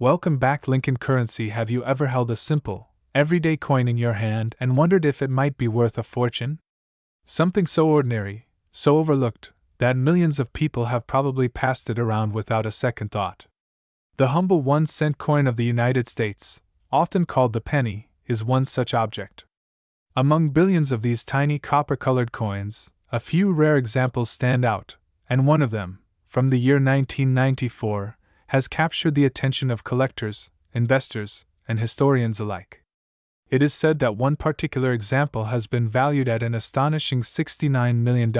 Welcome back, Lincoln Currency. Have you ever held a simple, everyday coin in your hand and wondered if it might be worth a fortune? Something so ordinary, so overlooked, that millions of people have probably passed it around without a second thought. The humble 1-cent coin of the United States, often called the penny, is one such object. Among billions of these tiny copper-colored coins, a few rare examples stand out, and one of them, from the year 1994, has captured the attention of collectors, investors, and historians alike. It is said that one particular example has been valued at an astonishing $69 million,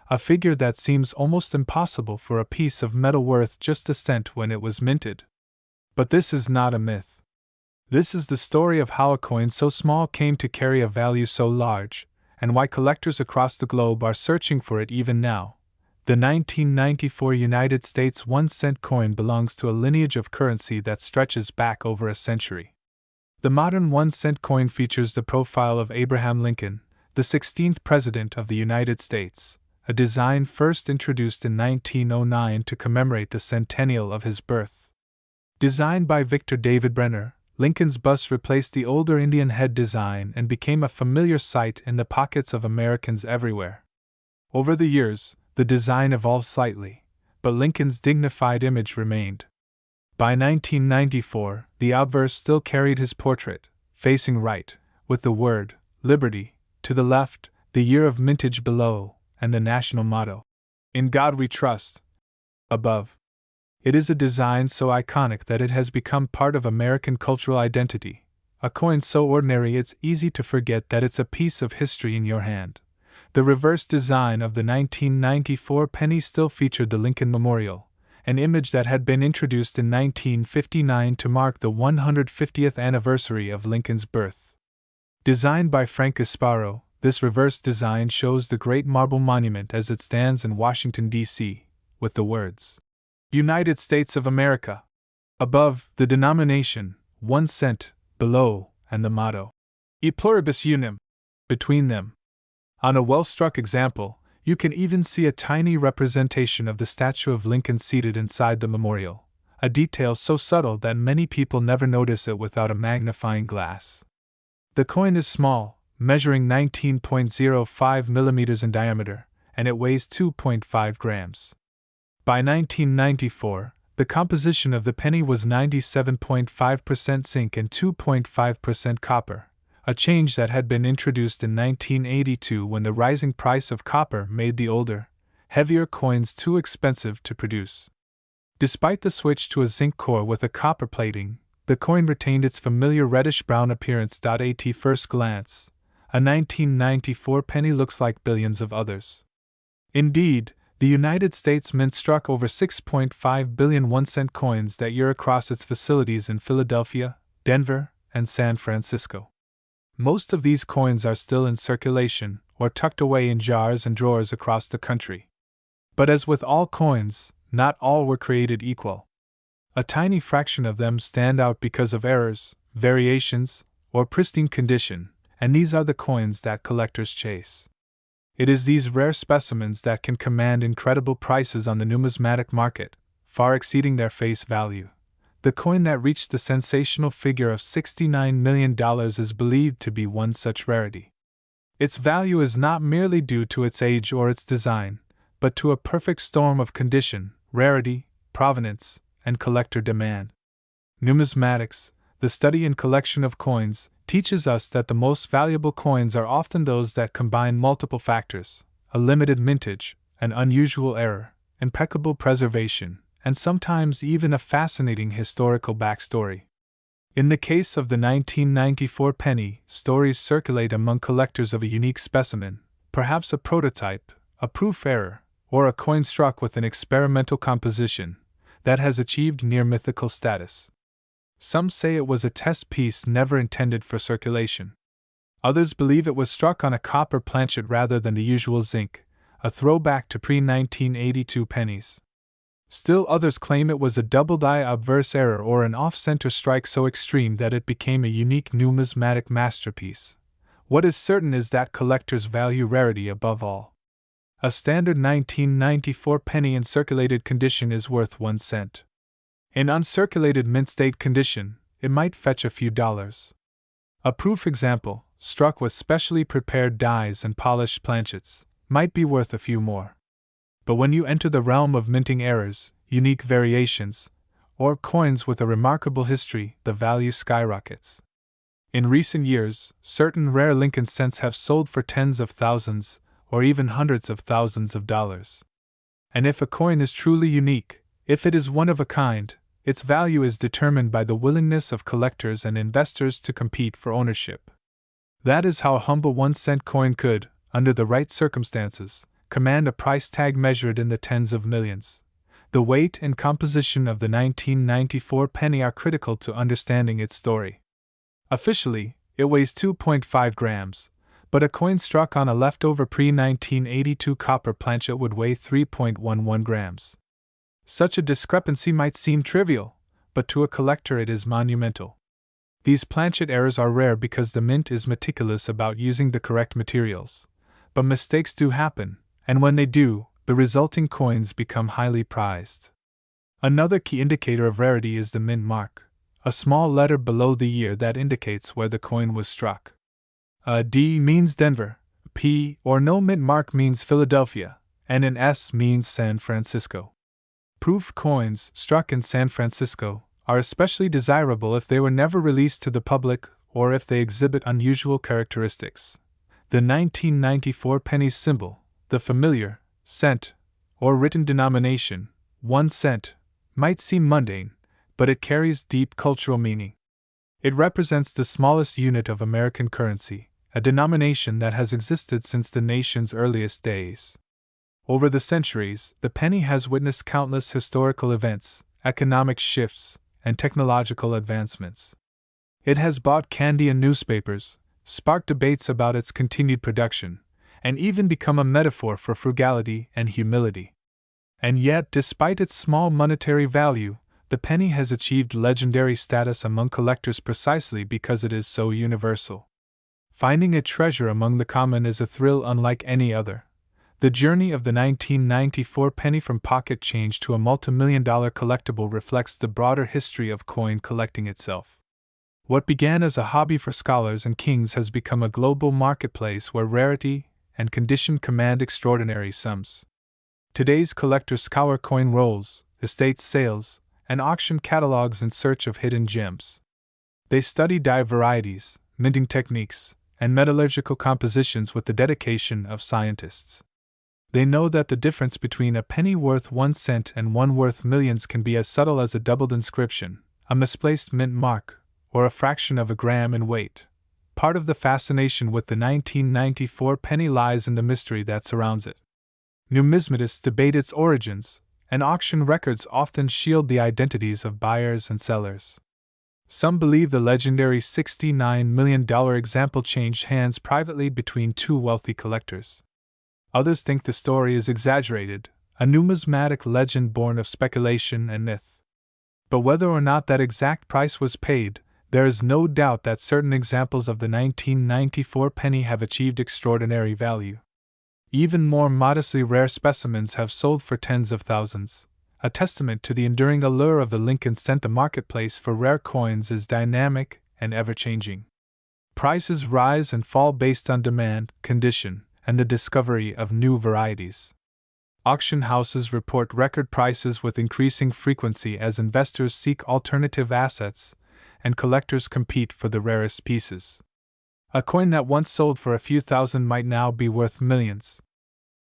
a figure that seems almost impossible for a piece of metal worth just a cent when it was minted. But this is not a myth. This is the story of how a coin so small came to carry a value so large, and why collectors across the globe are searching for it even now. The 1994 United States 1-cent coin belongs to a lineage of currency that stretches back over a century. The modern 1-cent coin features the profile of Abraham Lincoln, the 16th President of the United States, a design first introduced in 1909 to commemorate the centennial of his birth. Designed by Victor David Brenner, Lincoln's bust replaced the older Indian head design and became a familiar sight in the pockets of Americans everywhere. Over the years, the design evolved slightly, but Lincoln's dignified image remained. By 1994, the obverse still carried his portrait, facing right, with the word, Liberty, to the left, the year of mintage below, and the national motto, In God We Trust, above. It is a design so iconic that it has become part of American cultural identity, a coin so ordinary it's easy to forget that it's a piece of history in your hand. The reverse design of the 1994 penny still featured the Lincoln Memorial, an image that had been introduced in 1959 to mark the 150th anniversary of Lincoln's birth. Designed by Frank Gasparo, this reverse design shows the great marble monument as it stands in Washington, D.C., with the words, United States of America, above, the denomination, 1 cent, below, and the motto, E pluribus unum, between them. On a well-struck example, you can even see a tiny representation of the statue of Lincoln seated inside the memorial, a detail so subtle that many people never notice it without a magnifying glass. The coin is small, measuring 19.05 millimeters in diameter, and it weighs 2.5 grams. By 1994, the composition of the penny was 97.5% zinc and 2.5% copper, a change that had been introduced in 1982 when the rising price of copper made the older, heavier coins too expensive to produce. Despite the switch to a zinc core with a copper plating, the coin retained its familiar reddish-brown appearance. At first glance, a 1994 penny looks like billions of others. Indeed, the United States Mint struck over 6.5 billion 1-cent coins that year across its facilities in Philadelphia, Denver, and San Francisco. Most of these coins are still in circulation, or tucked away in jars and drawers across the country. But as with all coins, not all were created equal. A tiny fraction of them stand out because of errors, variations, or pristine condition, and these are the coins that collectors chase. It is these rare specimens that can command incredible prices on the numismatic market, far exceeding their face value. The coin that reached the sensational figure of $69 million is believed to be one such rarity. Its value is not merely due to its age or its design, but to a perfect storm of condition, rarity, provenance, and collector demand. Numismatics, the study and collection of coins, teaches us that the most valuable coins are often those that combine multiple factors: a limited mintage, an unusual error, impeccable preservation, and sometimes even a fascinating historical backstory. In the case of the 1994 penny, stories circulate among collectors of a unique specimen, perhaps a prototype, a proof error, or a coin struck with an experimental composition that has achieved near mythical status. Some say it was a test piece never intended for circulation. Others believe it was struck on a copper planchet rather than the usual zinc, a throwback to pre-1982 pennies. Still others claim it was a double-die obverse error or an off-center strike so extreme that it became a unique numismatic masterpiece. What is certain is that collectors value rarity above all. A standard 1994 penny in circulated condition is worth 1 cent. In uncirculated mint state condition, it might fetch a few dollars. A proof example, struck with specially prepared dies and polished planchets, might be worth a few more. But when you enter the realm of minting errors, unique variations, or coins with a remarkable history, the value skyrockets. In recent years, certain rare Lincoln cents have sold for tens of thousands, or even hundreds of thousands of dollars. And if a coin is truly unique, if it is one of a kind, its value is determined by the willingness of collectors and investors to compete for ownership. That is how a humble 1-cent coin could, under the right circumstances, command a price tag measured in the tens of millions. The weight and composition of the 1994 penny are critical to understanding its story. Officially, it weighs 2.5 grams, but a coin struck on a leftover pre-1982 copper planchet would weigh 3.11 grams. Such a discrepancy might seem trivial, but to a collector it is monumental. These planchet errors are rare because the mint is meticulous about using the correct materials. But mistakes do happen, and when they do, the resulting coins become highly prized. Another key indicator of rarity is the mint mark, a small letter below the year that indicates where the coin was struck. A D means Denver, P or no mint mark means Philadelphia, and an S means San Francisco. Proof coins struck in San Francisco are especially desirable if they were never released to the public or if they exhibit unusual characteristics. The 1994 penny's symbol, the familiar cent, or written denomination, 1 cent, might seem mundane, but it carries deep cultural meaning. It represents the smallest unit of American currency, a denomination that has existed since the nation's earliest days. Over the centuries, the penny has witnessed countless historical events, economic shifts, and technological advancements. It has bought candy and newspapers, sparked debates about its continued production, and even become a metaphor for frugality and humility. And yet, despite its small monetary value, the penny has achieved legendary status among collectors precisely because it is so universal. Finding a treasure among the common is a thrill unlike any other. The journey of the 1994 penny from pocket change to a multimillion-dollar collectible reflects the broader history of coin collecting itself. What began as a hobby for scholars and kings has become a global marketplace where rarity and condition command extraordinary sums. Today's collectors scour coin rolls, estate sales, and auction catalogs in search of hidden gems. They study die varieties, minting techniques, and metallurgical compositions with the dedication of scientists. They know that the difference between a penny worth 1 cent and one worth millions can be as subtle as a doubled inscription, a misplaced mint mark, or a fraction of a gram in weight. Part of the fascination with the 1994 penny lies in the mystery that surrounds it. Numismatists debate its origins, and auction records often shield the identities of buyers and sellers. Some believe the legendary $69 million example changed hands privately between two wealthy collectors. Others think the story is exaggerated, a numismatic legend born of speculation and myth. But whether or not that exact price was paid, there is no doubt that certain examples of the 1994 penny have achieved extraordinary value. Even more modestly rare specimens have sold for tens of thousands, a testament to the enduring allure of the Lincoln cent. The marketplace for rare coins is dynamic and ever-changing. Prices rise and fall based on demand, condition, and the discovery of new varieties. Auction houses report record prices with increasing frequency as investors seek alternative assets and collectors compete for the rarest pieces. A coin that once sold for a few thousand might now be worth millions.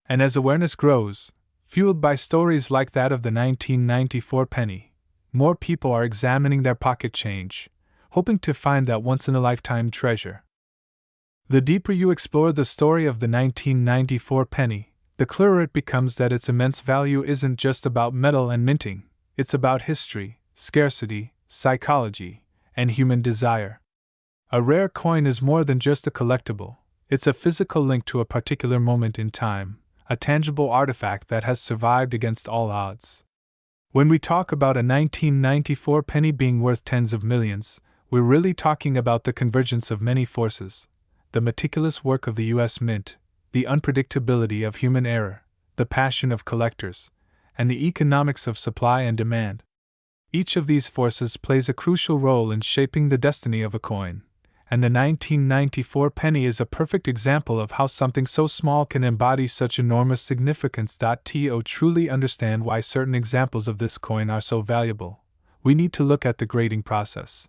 And as awareness grows, fueled by stories like that of the 1994 penny, more people are examining their pocket change, hoping to find that once-in-a-lifetime treasure. The deeper you explore the story of the 1994 penny, the clearer it becomes that its immense value isn't just about metal and minting, it's about history, scarcity, psychology, and human desire. A rare coin is more than just a collectible, it's a physical link to a particular moment in time, a tangible artifact that has survived against all odds. When we talk about a 1994 penny being worth tens of millions, we're really talking about the convergence of many forces: the meticulous work of the U.S. Mint, the unpredictability of human error, the passion of collectors, and the economics of supply and demand. Each of these forces plays a crucial role in shaping the destiny of a coin, and the 1994 penny is a perfect example of how something so small can embody such enormous significance. To truly understand why certain examples of this coin are so valuable, we need to look at the grading process,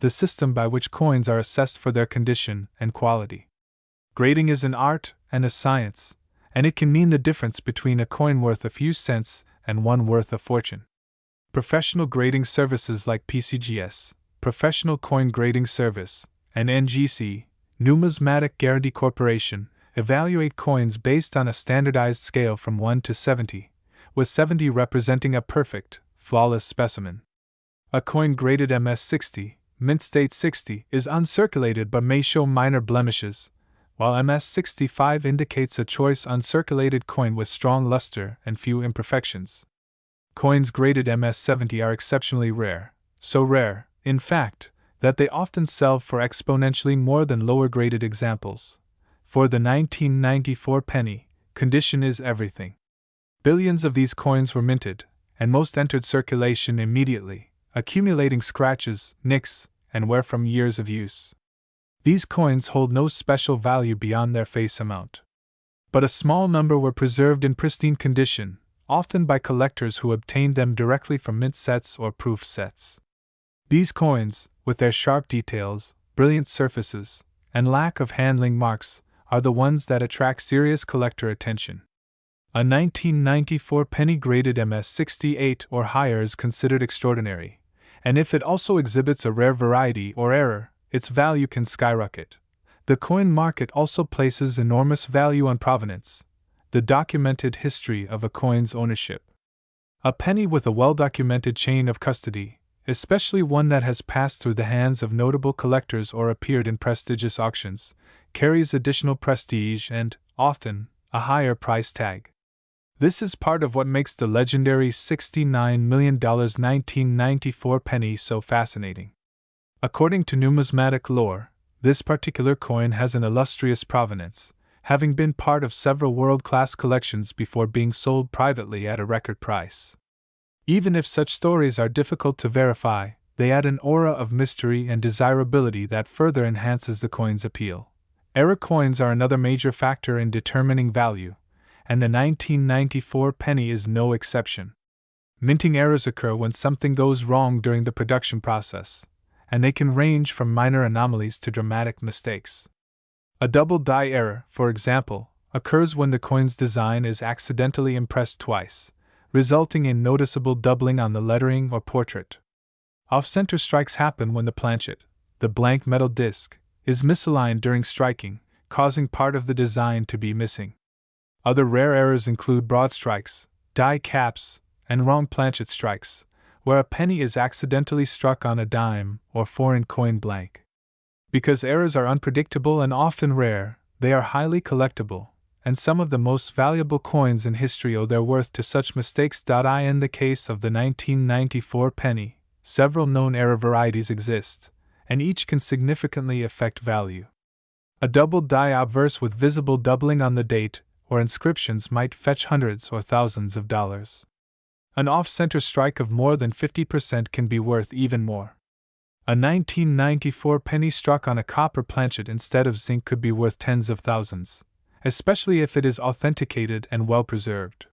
the system by which coins are assessed for their condition and quality. Grading is an art and a science, and it can mean the difference between a coin worth a few cents and one worth a fortune. Professional grading services like PCGS, Professional Coin Grading Service, and NGC, Numismatic Guarantee Corporation, evaluate coins based on a standardized scale from 1 to 70, with 70 representing a perfect, flawless specimen. A coin graded MS60, mint state 60, is uncirculated but may show minor blemishes, while MS65 indicates a choice uncirculated coin with strong luster and few imperfections. Coins graded MS70 are exceptionally rare, so rare, in fact, that they often sell for exponentially more than lower graded examples. For the 1994 penny, condition is everything. Billions of these coins were minted, and most entered circulation immediately, accumulating scratches, nicks, and wear from years of use. These coins hold no special value beyond their face amount. But a small number were preserved in pristine condition, often by collectors who obtained them directly from mint sets or proof sets. These coins, with their sharp details, brilliant surfaces, and lack of handling marks, are the ones that attract serious collector attention. A 1994 penny graded MS68 or higher is considered extraordinary, and if it also exhibits a rare variety or error, its value can skyrocket. The coin market also places enormous value on provenance, the documented history of a coin's ownership. A penny with a well-documented chain of custody, especially one that has passed through the hands of notable collectors or appeared in prestigious auctions, carries additional prestige and, often, a higher price tag. This is part of what makes the legendary $69 million 1994 penny so fascinating. According to numismatic lore, this particular coin has an illustrious provenance, having been part of several world-class collections before being sold privately at a record price. Even if such stories are difficult to verify, they add an aura of mystery and desirability that further enhances the coin's appeal. Error coins are another major factor in determining value, and the 1994 penny is no exception. Minting errors occur when something goes wrong during the production process, and they can range from minor anomalies to dramatic mistakes. A double die error, for example, occurs when the coin's design is accidentally impressed twice, resulting in noticeable doubling on the lettering or portrait. Off-center strikes happen when the planchet, the blank metal disc, is misaligned during striking, causing part of the design to be missing. Other rare errors include broad strikes, die caps, and wrong planchet strikes, where a penny is accidentally struck on a dime or foreign coin blank. Because errors are unpredictable and often rare, they are highly collectible, and some of the most valuable coins in history owe their worth to such mistakes. In the case of the 1994 penny, several known error varieties exist, and each can significantly affect value. A double die obverse with visible doubling on the date or inscriptions might fetch hundreds or thousands of dollars. An off-center strike of more than 50% can be worth even more. A 1994 penny struck on a copper planchet instead of zinc could be worth tens of thousands, especially if it is authenticated and well preserved.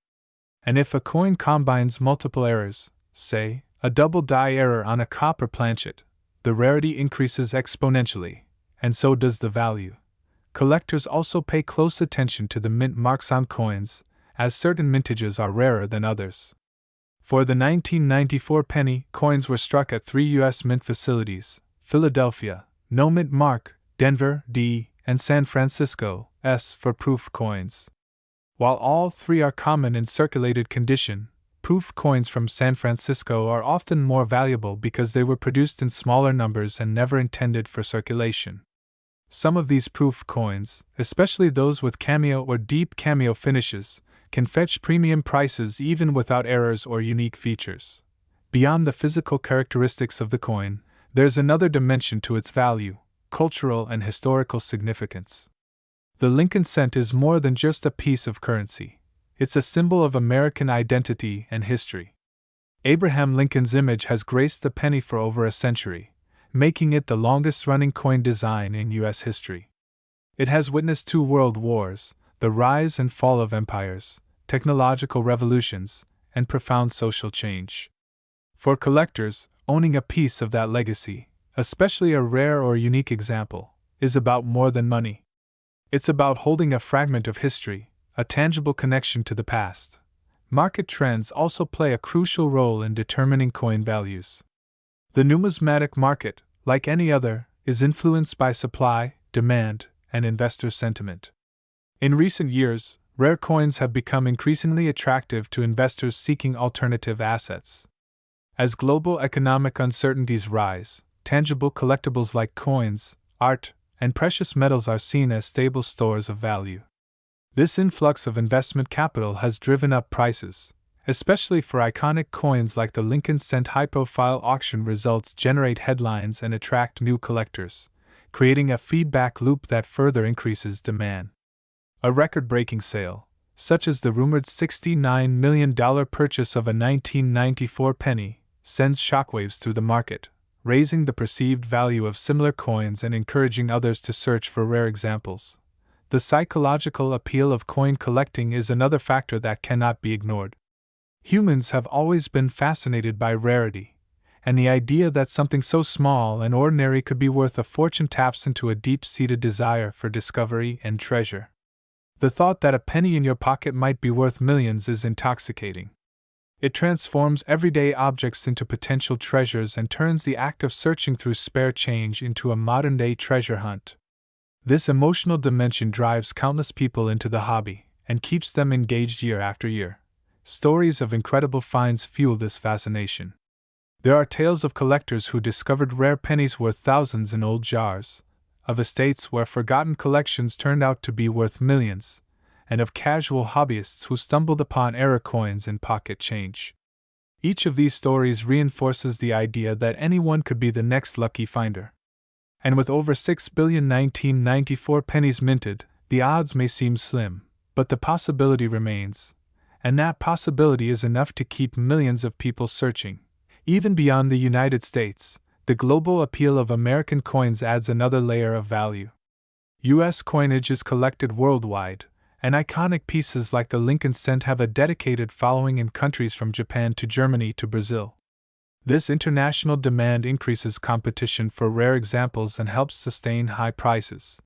And if a coin combines multiple errors, say, a double die error on a copper planchet, the rarity increases exponentially, and so does the value. Collectors also pay close attention to the mint marks on coins, as certain mintages are rarer than others. For the 1994 penny, coins were struck at 3 U.S. mint facilities: Philadelphia, no mint mark; Denver, D, and San Francisco, S, for proof coins. While all three are common in circulated condition, proof coins from San Francisco are often more valuable because they were produced in smaller numbers and never intended for circulation. Some of these proof coins, especially those with cameo or deep cameo finishes, can fetch premium prices even without errors or unique features. Beyond the physical characteristics of the coin, there's another dimension to its value: cultural and historical significance. The Lincoln cent is more than just a piece of currency. It's a symbol of American identity and history. Abraham Lincoln's image has graced the penny for over a century, making it the longest-running coin design in U.S. history. It has witnessed 2 world wars, the rise and fall of empires, technological revolutions, and profound social change. For collectors, owning a piece of that legacy, especially a rare or unique example, is about more than money. It's about holding a fragment of history, a tangible connection to the past. Market trends also play a crucial role in determining coin values. The numismatic market, like any other, is influenced by supply, demand, and investor sentiment. In recent years, rare coins have become increasingly attractive to investors seeking alternative assets. As global economic uncertainties rise, tangible collectibles like coins, art, and precious metals are seen as stable stores of value. This influx of investment capital has driven up prices, especially for iconic coins like the Lincoln cent. High-profile auction results generate headlines and attract new collectors, creating a feedback loop that further increases demand. A record-breaking sale, such as the rumored $69 million purchase of a 1994 penny, sends shockwaves through the market, raising the perceived value of similar coins and encouraging others to search for rare examples. The psychological appeal of coin collecting is another factor that cannot be ignored. Humans have always been fascinated by rarity, and the idea that something so small and ordinary could be worth a fortune taps into a deep-seated desire for discovery and treasure. The thought that a penny in your pocket might be worth millions is intoxicating. It transforms everyday objects into potential treasures and turns the act of searching through spare change into a modern-day treasure hunt. This emotional dimension drives countless people into the hobby and keeps them engaged year after year. Stories of incredible finds fuel this fascination. There are tales of collectors who discovered rare pennies worth thousands in old jars, of estates where forgotten collections turned out to be worth millions, and of casual hobbyists who stumbled upon error coins in pocket change. Each of these stories reinforces the idea that anyone could be the next lucky finder. And with over 6 billion 1994 pennies minted, the odds may seem slim, but the possibility remains. And that possibility is enough to keep millions of people searching. Even beyond the United States, the global appeal of American coins adds another layer of value. U.S. coinage is collected worldwide, and iconic pieces like the Lincoln cent have a dedicated following in countries from Japan to Germany to Brazil. This international demand increases competition for rare examples and helps sustain high prices.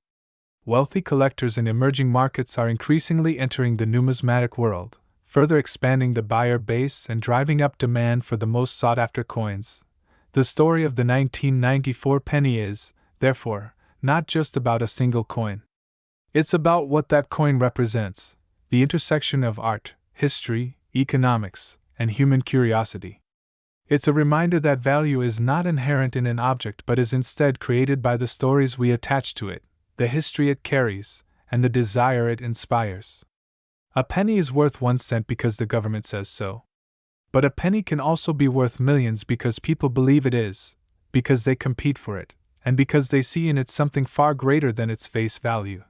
Wealthy collectors in emerging markets are increasingly entering the numismatic world, further expanding the buyer base and driving up demand for the most sought-after coins. The story of the 1994 penny is, therefore, not just about a single coin. It's about what that coin represents, the intersection of art, history, economics, and human curiosity. It's a reminder that value is not inherent in an object but is instead created by the stories we attach to it, the history it carries, and the desire it inspires. A penny is worth 1 cent because the government says so. But a penny can also be worth millions because people believe it is, because they compete for it, and because they see in it something far greater than its face value.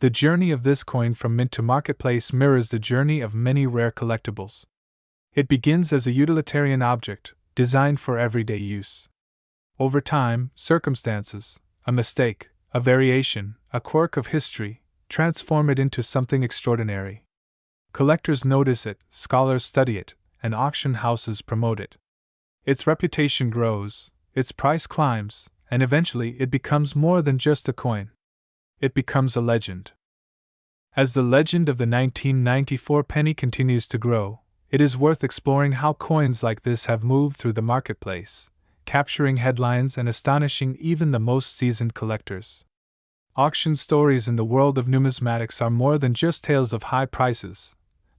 The journey of this coin from mint to marketplace mirrors the journey of many rare collectibles. It begins as a utilitarian object, designed for everyday use. Over time, circumstances, a mistake, a variation, a quirk of history, transform it into something extraordinary. Collectors notice it, scholars study it, and auction houses promote it. Its reputation grows, its price climbs, and eventually it becomes more than just a coin. It becomes a legend. As the legend of the 1994 penny continues to grow, it is worth exploring how coins like this have moved through the marketplace, capturing headlines and astonishing even the most seasoned collectors. Auction stories in the world of numismatics are more than just tales of high prices.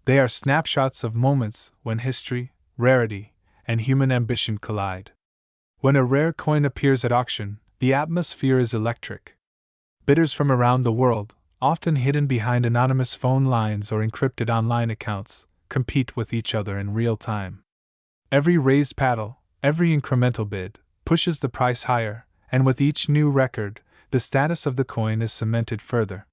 They are snapshots of moments when history, rarity, and human ambition collide. When a rare coin appears at auction, the atmosphere is electric. Bidders from around the world, often hidden behind anonymous phone lines or encrypted online accounts, compete with each other in real time. Every raised paddle, every incremental bid, pushes the price higher, and with each new record, the status of the coin is cemented further.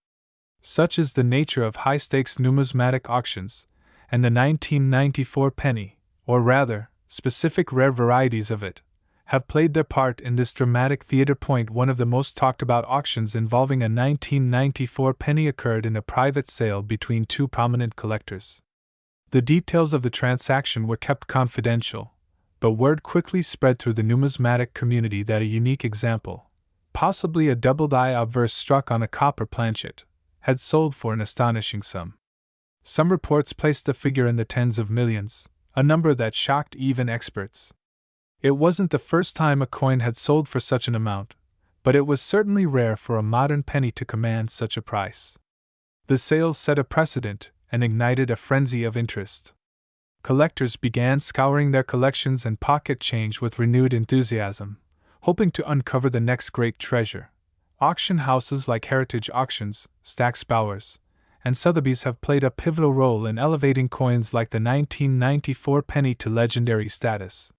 Such is the nature of high-stakes numismatic auctions, and the 1994 penny, or rather, specific rare varieties of it, have played their part in this dramatic theater. One of the most talked about auctions involving a 1994 penny occurred in a private sale between two prominent collectors. The details of the transaction were kept confidential, but word quickly spread through the numismatic community that a unique example, possibly a double-die obverse struck on a copper planchet, had sold for an astonishing sum. Some reports placed the figure in the tens of millions, a number that shocked even experts. It wasn't the first time a coin had sold for such an amount, but it was certainly rare for a modern penny to command such a price. The sales set a precedent and ignited a frenzy of interest. Collectors began scouring their collections and pocket change with renewed enthusiasm, hoping to uncover the next great treasure. Auction houses like Heritage Auctions, Stack's Bowers, and Sotheby's have played a pivotal role in elevating coins like the 1994 penny to legendary status.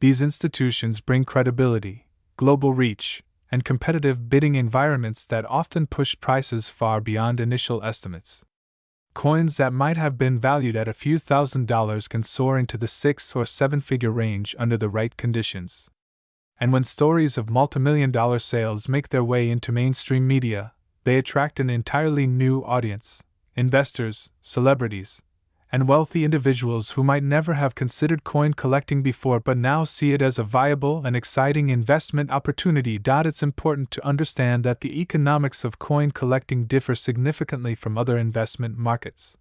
These institutions bring credibility, global reach, and competitive bidding environments that often push prices far beyond initial estimates. Coins that might have been valued at a few $1,000s can soar into the 6- or 7-figure range under the right conditions. And when stories of multimillion-dollar sales make their way into mainstream media, they attract an entirely new audience: investors, celebrities, and wealthy individuals who might never have considered coin collecting before but now see it as a viable and exciting investment opportunity. It's important to understand that the economics of coin collecting differ significantly from other investment markets.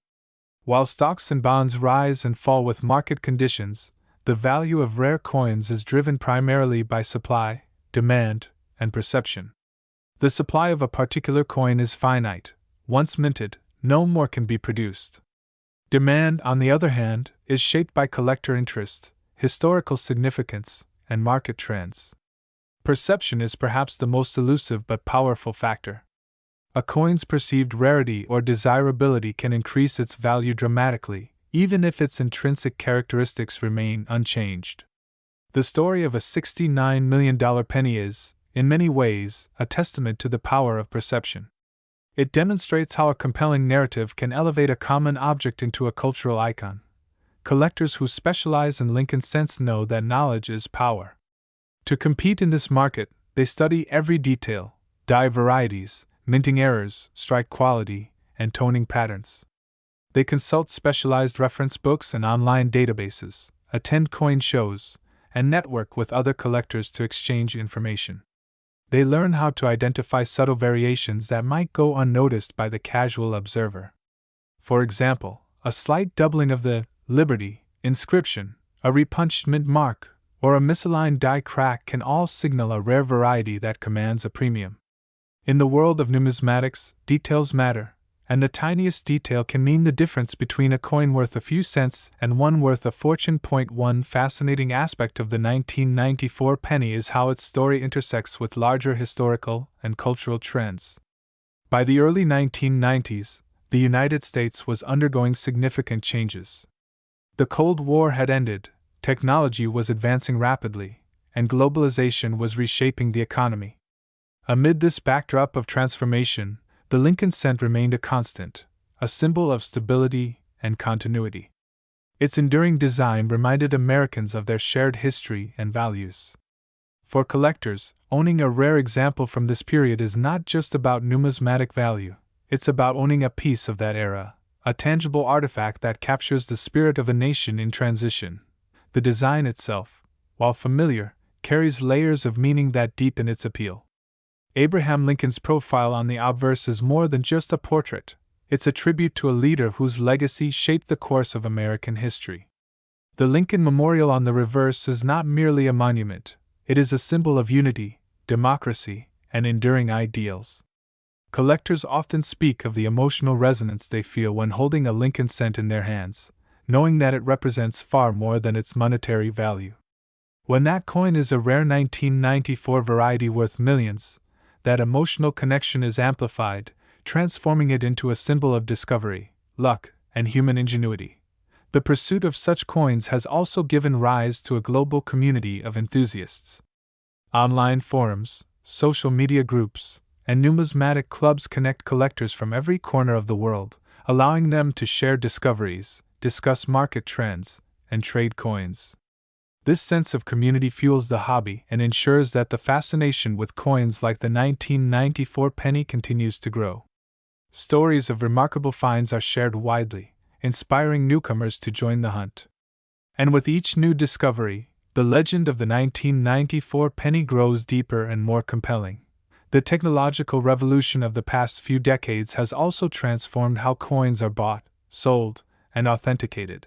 While stocks and bonds rise and fall with market conditions, the value of rare coins is driven primarily by supply, demand, and perception. The supply of a particular coin is finite. Once minted, no more can be produced. Demand, on the other hand, is shaped by collector interest, historical significance, and market trends. Perception is perhaps the most elusive but powerful factor. A coin's perceived rarity or desirability can increase its value dramatically, even if its intrinsic characteristics remain unchanged. The story of a $69 million penny is, in many ways, a testament to the power of perception. It demonstrates how a compelling narrative can elevate a common object into a cultural icon. Collectors who specialize in Lincoln cents know that knowledge is power. To compete in this market, they study every detail: die varieties, minting errors, strike quality, and toning patterns. They consult specialized reference books and online databases, attend coin shows, and network with other collectors to exchange information. They learn how to identify subtle variations that might go unnoticed by the casual observer. For example, a slight doubling of the Liberty inscription, a repunched mint mark, or a misaligned die crack can all signal a rare variety that commands a premium. In the world of numismatics, details matter, and the tiniest detail can mean the difference between a coin worth a few cents and one worth a fortune. One fascinating aspect of the 1994 penny is how its story intersects with larger historical and cultural trends. By the early 1990s, the United States was undergoing significant changes. The Cold War had ended, technology was advancing rapidly, and globalization was reshaping the economy. Amid this backdrop of transformation, the Lincoln cent remained a constant, a symbol of stability and continuity. Its enduring design reminded Americans of their shared history and values. For collectors, owning a rare example from this period is not just about numismatic value, it's about owning a piece of that era, a tangible artifact that captures the spirit of a nation in transition. The design itself, while familiar, carries layers of meaning that deepen its appeal. Abraham Lincoln's profile on the obverse is more than just a portrait, it's a tribute to a leader whose legacy shaped the course of American history. The Lincoln Memorial on the reverse is not merely a monument, it is a symbol of unity, democracy, and enduring ideals. Collectors often speak of the emotional resonance they feel when holding a Lincoln cent in their hands, knowing that it represents far more than its monetary value. When that coin is a rare 1994 variety worth millions, that emotional connection is amplified, transforming it into a symbol of discovery, luck, and human ingenuity. The pursuit of such coins has also given rise to a global community of enthusiasts. Online forums, social media groups, and numismatic clubs connect collectors from every corner of the world, allowing them to share discoveries, discuss market trends, and trade coins. This sense of community fuels the hobby and ensures that the fascination with coins like the 1994 penny continues to grow. Stories of remarkable finds are shared widely, inspiring newcomers to join the hunt. And with each new discovery, the legend of the 1994 penny grows deeper and more compelling. The technological revolution of the past few decades has also transformed how coins are bought, sold, and authenticated.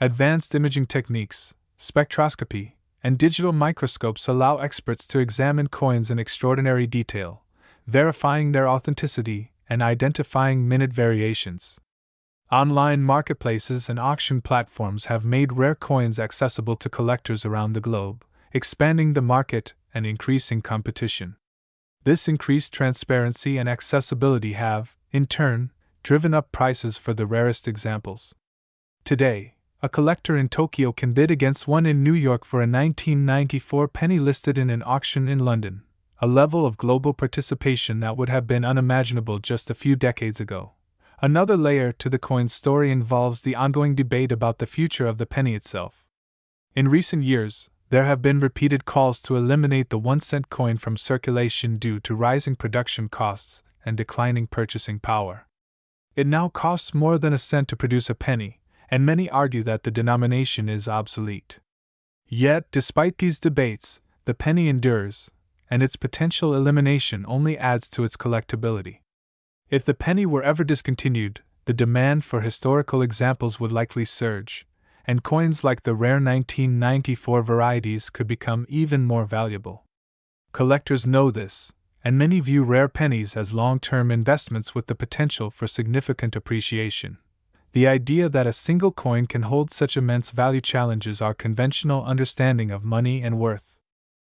Advanced imaging techniques, spectroscopy, and digital microscopes allow experts to examine coins in extraordinary detail, verifying their authenticity and identifying minute variations. Online marketplaces and auction platforms have made rare coins accessible to collectors around the globe, expanding the market and increasing competition. This increased transparency and accessibility have, in turn, driven up prices for the rarest examples. Today, a collector in Tokyo can bid against one in New York for a 1994 penny listed in an auction in London, a level of global participation that would have been unimaginable just a few decades ago. Another layer to the coin's story involves the ongoing debate about the future of the penny itself. In recent years, there have been repeated calls to eliminate the 1-cent coin from circulation due to rising production costs and declining purchasing power. It now costs more than a cent to produce a penny, and many argue that the denomination is obsolete. Yet, despite these debates, the penny endures, and its potential elimination only adds to its collectability. If the penny were ever discontinued, the demand for historical examples would likely surge, and coins like the rare 1994 varieties could become even more valuable. Collectors know this, and many view rare pennies as long-term investments with the potential for significant appreciation. The idea that a single coin can hold such immense value challenges our conventional understanding of money and worth.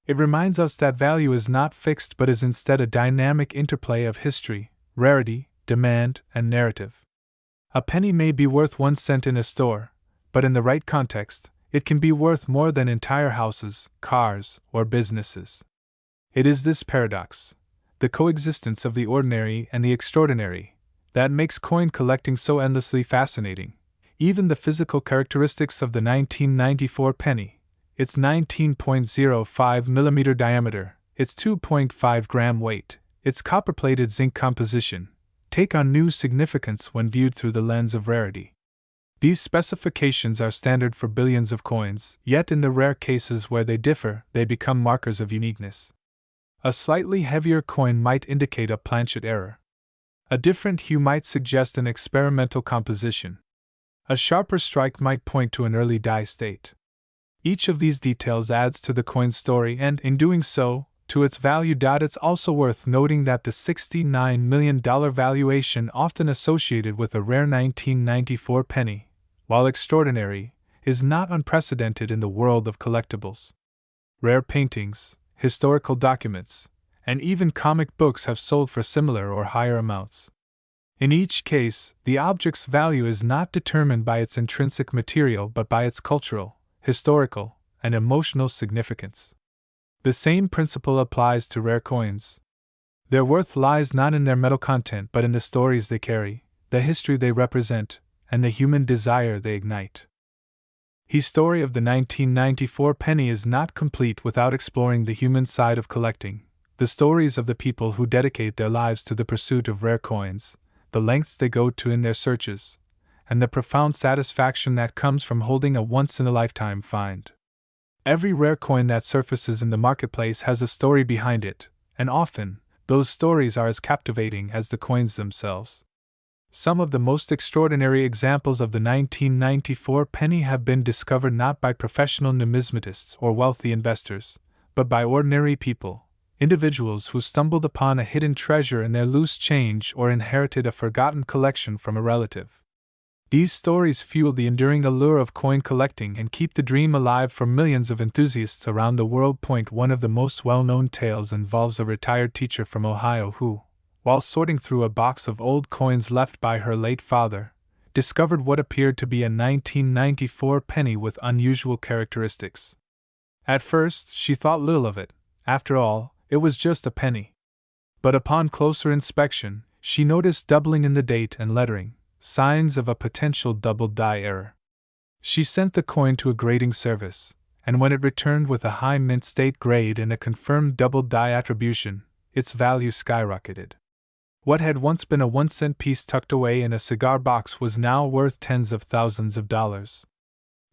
It reminds us that value is not fixed but is instead a dynamic interplay of history, rarity, demand, and narrative. A penny may be worth 1 cent in a store, but in the right context, it can be worth more than entire houses, cars, or businesses. It is this paradox, the coexistence of the ordinary and the extraordinary, that makes coin collecting so endlessly fascinating. Even the physical characteristics of the 1994 penny, its 19.05 mm diameter, its 2.5 gram weight, its copper-plated zinc composition, take on new significance when viewed through the lens of rarity. These specifications are standard for billions of coins, yet in the rare cases where they differ, they become markers of uniqueness. A slightly heavier coin might indicate a planchet error. A different hue might suggest an experimental composition. A sharper strike might point to an early dye state. Each of these details adds to the coin's story and, in doing so, to its value. It's also worth noting that the $69 million valuation often associated with a rare 1994 penny, while extraordinary, is not unprecedented in the world of collectibles. Rare paintings, historical documents, and even comic books have sold for similar or higher amounts. In each case, the object's value is not determined by its intrinsic material but by its cultural, historical, and emotional significance. The same principle applies to rare coins. Their worth lies not in their metal content but in the stories they carry, the history they represent, and the human desire they ignite. The story of the 1994 penny is not complete without exploring the human side of collecting, the stories of the people who dedicate their lives to the pursuit of rare coins, the lengths they go to in their searches, and the profound satisfaction that comes from holding a once-in-a-lifetime find. Every rare coin that surfaces in the marketplace has a story behind it, and often, those stories are as captivating as the coins themselves. Some of the most extraordinary examples of the 1994 penny have been discovered not by professional numismatists or wealthy investors, but by ordinary people, individuals who stumbled upon a hidden treasure in their loose change or inherited a forgotten collection from a relative. These stories fuel the enduring allure of coin collecting and keep the dream alive for millions of enthusiasts around the world. One of the most well-known tales involves a retired teacher from Ohio who, while sorting through a box of old coins left by her late father, discovered what appeared to be a 1994 penny with unusual characteristics. At first, she thought little of it. After all, it was just a penny. But upon closer inspection, she noticed doubling in the date and lettering, signs of a potential double die error. She sent the coin to a grading service, and when it returned with a high mint state grade and a confirmed double die attribution, its value skyrocketed. What had once been a 1-cent piece tucked away in a cigar box was now worth tens of thousands of dollars.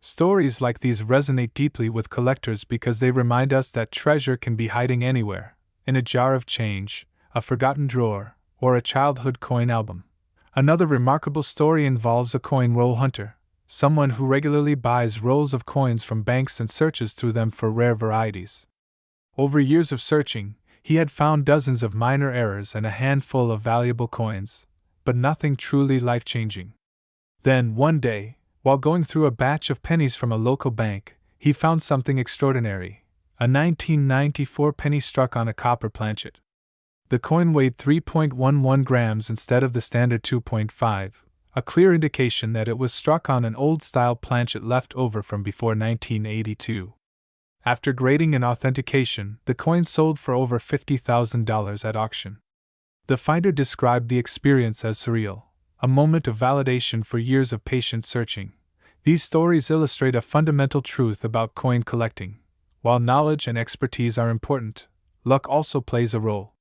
Stories like these resonate deeply with collectors because they remind us that treasure can be hiding anywhere, in a jar of change, a forgotten drawer, or a childhood coin album. Another remarkable story involves a coin roll hunter, someone who regularly buys rolls of coins from banks and searches through them for rare varieties. Over years of searching, he had found dozens of minor errors and a handful of valuable coins, but nothing truly life-changing. Then, one day, while going through a batch of pennies from a local bank, he found something extraordinary: a 1994 penny struck on a copper planchet. The coin weighed 3.11 grams instead of the standard 2.5, a clear indication that it was struck on an old-style planchet left over from before 1982. After grading and authentication, the coin sold for over $50,000 at auction. The finder described the experience as surreal, a moment of validation for years of patient searching. These stories illustrate a fundamental truth about coin collecting. While knowledge and expertise are important, luck also plays a role.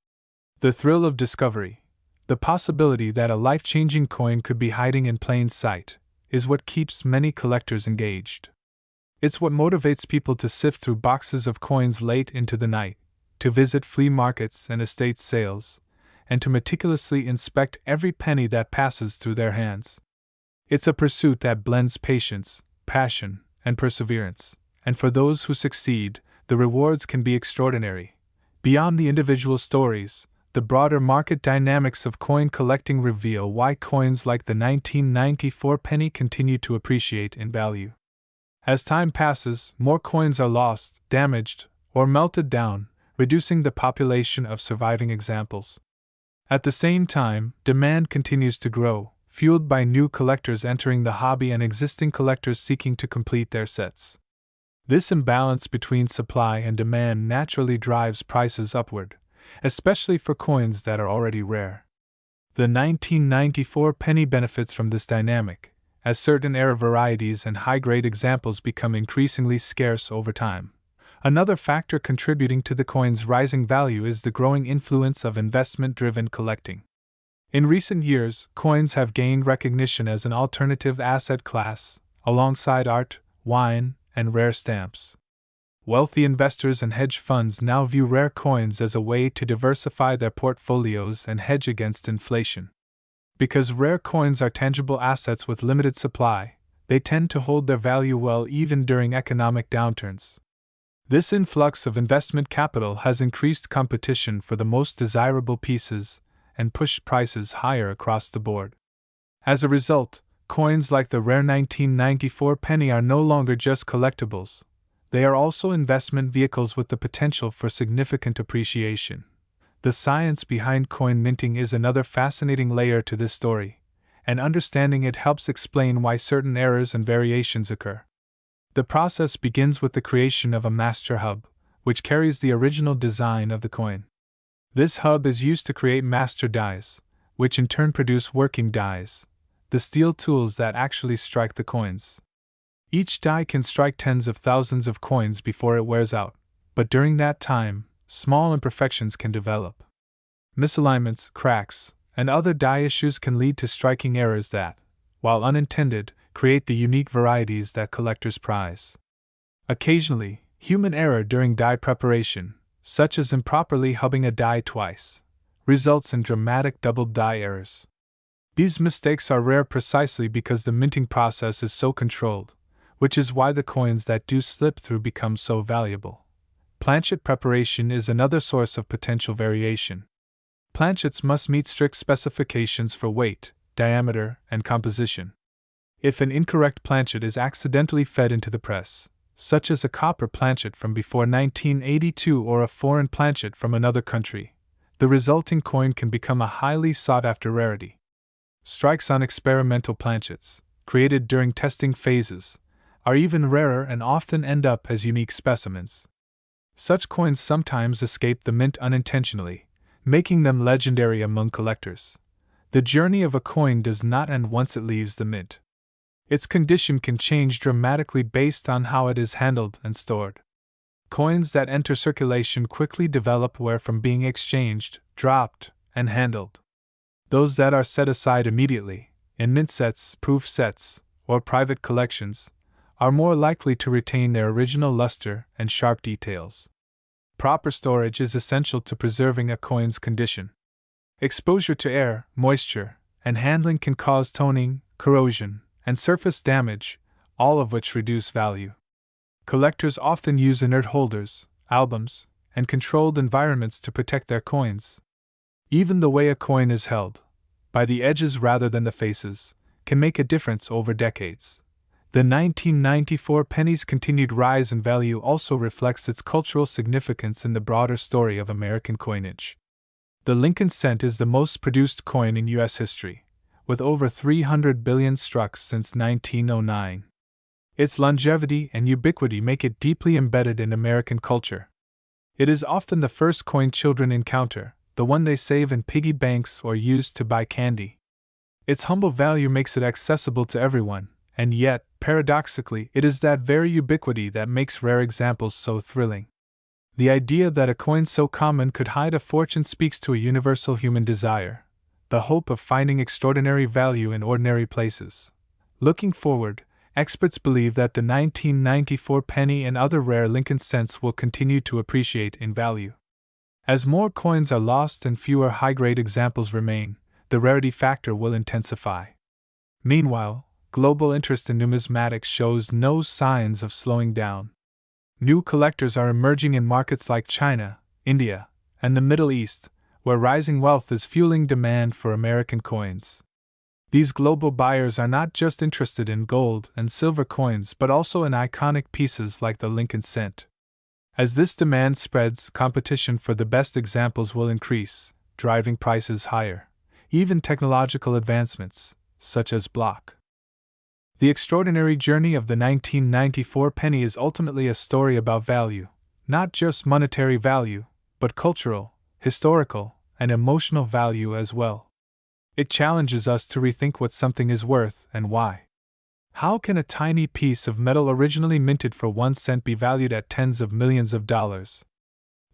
The thrill of discovery, the possibility that a life-changing coin could be hiding in plain sight, is what keeps many collectors engaged. It's what motivates people to sift through boxes of coins late into the night, to visit flea markets and estate sales, and to meticulously inspect every penny that passes through their hands. It's a pursuit that blends patience, passion, and perseverance, and for those who succeed, the rewards can be extraordinary. Beyond the individual stories, the broader market dynamics of coin collecting reveal why coins like the 1994 penny continue to appreciate in value. As time passes, more coins are lost, damaged, or melted down, reducing the population of surviving examples. At the same time, demand continues to grow, fueled by new collectors entering the hobby and existing collectors seeking to complete their sets. This imbalance between supply and demand naturally drives prices upward, especially for coins that are already rare. The 1994 penny benefits from this dynamic, as certain rare varieties and high-grade examples become increasingly scarce over time. Another factor contributing to the coin's rising value is the growing influence of investment-driven collecting. In recent years, coins have gained recognition as an alternative asset class, alongside art, wine, and rare stamps. Wealthy investors and hedge funds now view rare coins as a way to diversify their portfolios and hedge against inflation. Because rare coins are tangible assets with limited supply, they tend to hold their value well even during economic downturns. This influx of investment capital has increased competition for the most desirable pieces and pushed prices higher across the board. As a result, coins like the rare 1994 penny are no longer just collectibles, they are also investment vehicles with the potential for significant appreciation. The science behind coin minting is another fascinating layer to this story, and understanding it helps explain why certain errors and variations occur. The process begins with the creation of a master hub, which carries the original design of the coin. This hub is used to create master dies, which in turn produce working dies, the steel tools that actually strike the coins. Each die can strike tens of thousands of coins before it wears out, but during that time, small imperfections can develop. Misalignments, cracks, and other die issues can lead to striking errors that, while unintended, create the unique varieties that collectors prize. Occasionally, human error during die preparation, such as improperly hubbing a die twice, results in dramatic double die errors. These mistakes are rare precisely because the minting process is so controlled, which is why the coins that do slip through become so valuable. Planchet preparation is another source of potential variation. Planchets must meet strict specifications for weight, diameter, and composition. If an incorrect planchet is accidentally fed into the press, such as a copper planchet from before 1982 or a foreign planchet from another country, the resulting coin can become a highly sought-after rarity. Strikes on experimental planchets, created during testing phases, are even rarer and often end up as unique specimens. Such coins sometimes escape the mint unintentionally, making them legendary among collectors. The journey of a coin does not end once it leaves the mint. Its condition can change dramatically based on how it is handled and stored. Coins that enter circulation quickly develop wear from being exchanged, dropped, and handled. Those that are set aside immediately, in mint sets, proof sets, or private collections, are more likely to retain their original luster and sharp details. Proper storage is essential to preserving a coin's condition. Exposure to air, moisture, and handling can cause toning, corrosion, and surface damage, all of which reduce value. Collectors often use inert holders, albums, and controlled environments to protect their coins. Even the way a coin is held, by the edges rather than the faces, can make a difference over decades. The 1994 penny's continued rise in value also reflects its cultural significance in the broader story of American coinage. The Lincoln cent is the most produced coin in U.S. history, with over 300 billion struck since 1909. Its longevity and ubiquity make it deeply embedded in American culture. It is often the first coin children encounter, the one they save in piggy banks or use to buy candy. Its humble value makes it accessible to everyone, and yet, paradoxically, it is that very ubiquity that makes rare examples so thrilling. The idea that a coin so common could hide a fortune speaks to a universal human desire, the hope of finding extraordinary value in ordinary places. Looking forward, experts believe that the 1994 penny and other rare Lincoln cents will continue to appreciate in value. As more coins are lost and fewer high-grade examples remain, the rarity factor will intensify. Meanwhile, global interest in numismatics shows no signs of slowing down. New collectors are emerging in markets like China, India, and the Middle East, where rising wealth is fueling demand for American coins. These global buyers are not just interested in gold and silver coins but also in iconic pieces like the Lincoln cent. As this demand spreads, competition for the best examples will increase, driving prices higher. Even technological advancements, such as block. The extraordinary journey of the 1994 penny is ultimately a story about value, not just monetary value, but cultural, historical, and emotional value as well. It challenges us to rethink what something is worth and why. How can a tiny piece of metal originally minted for 1 cent be valued at tens of millions of dollars?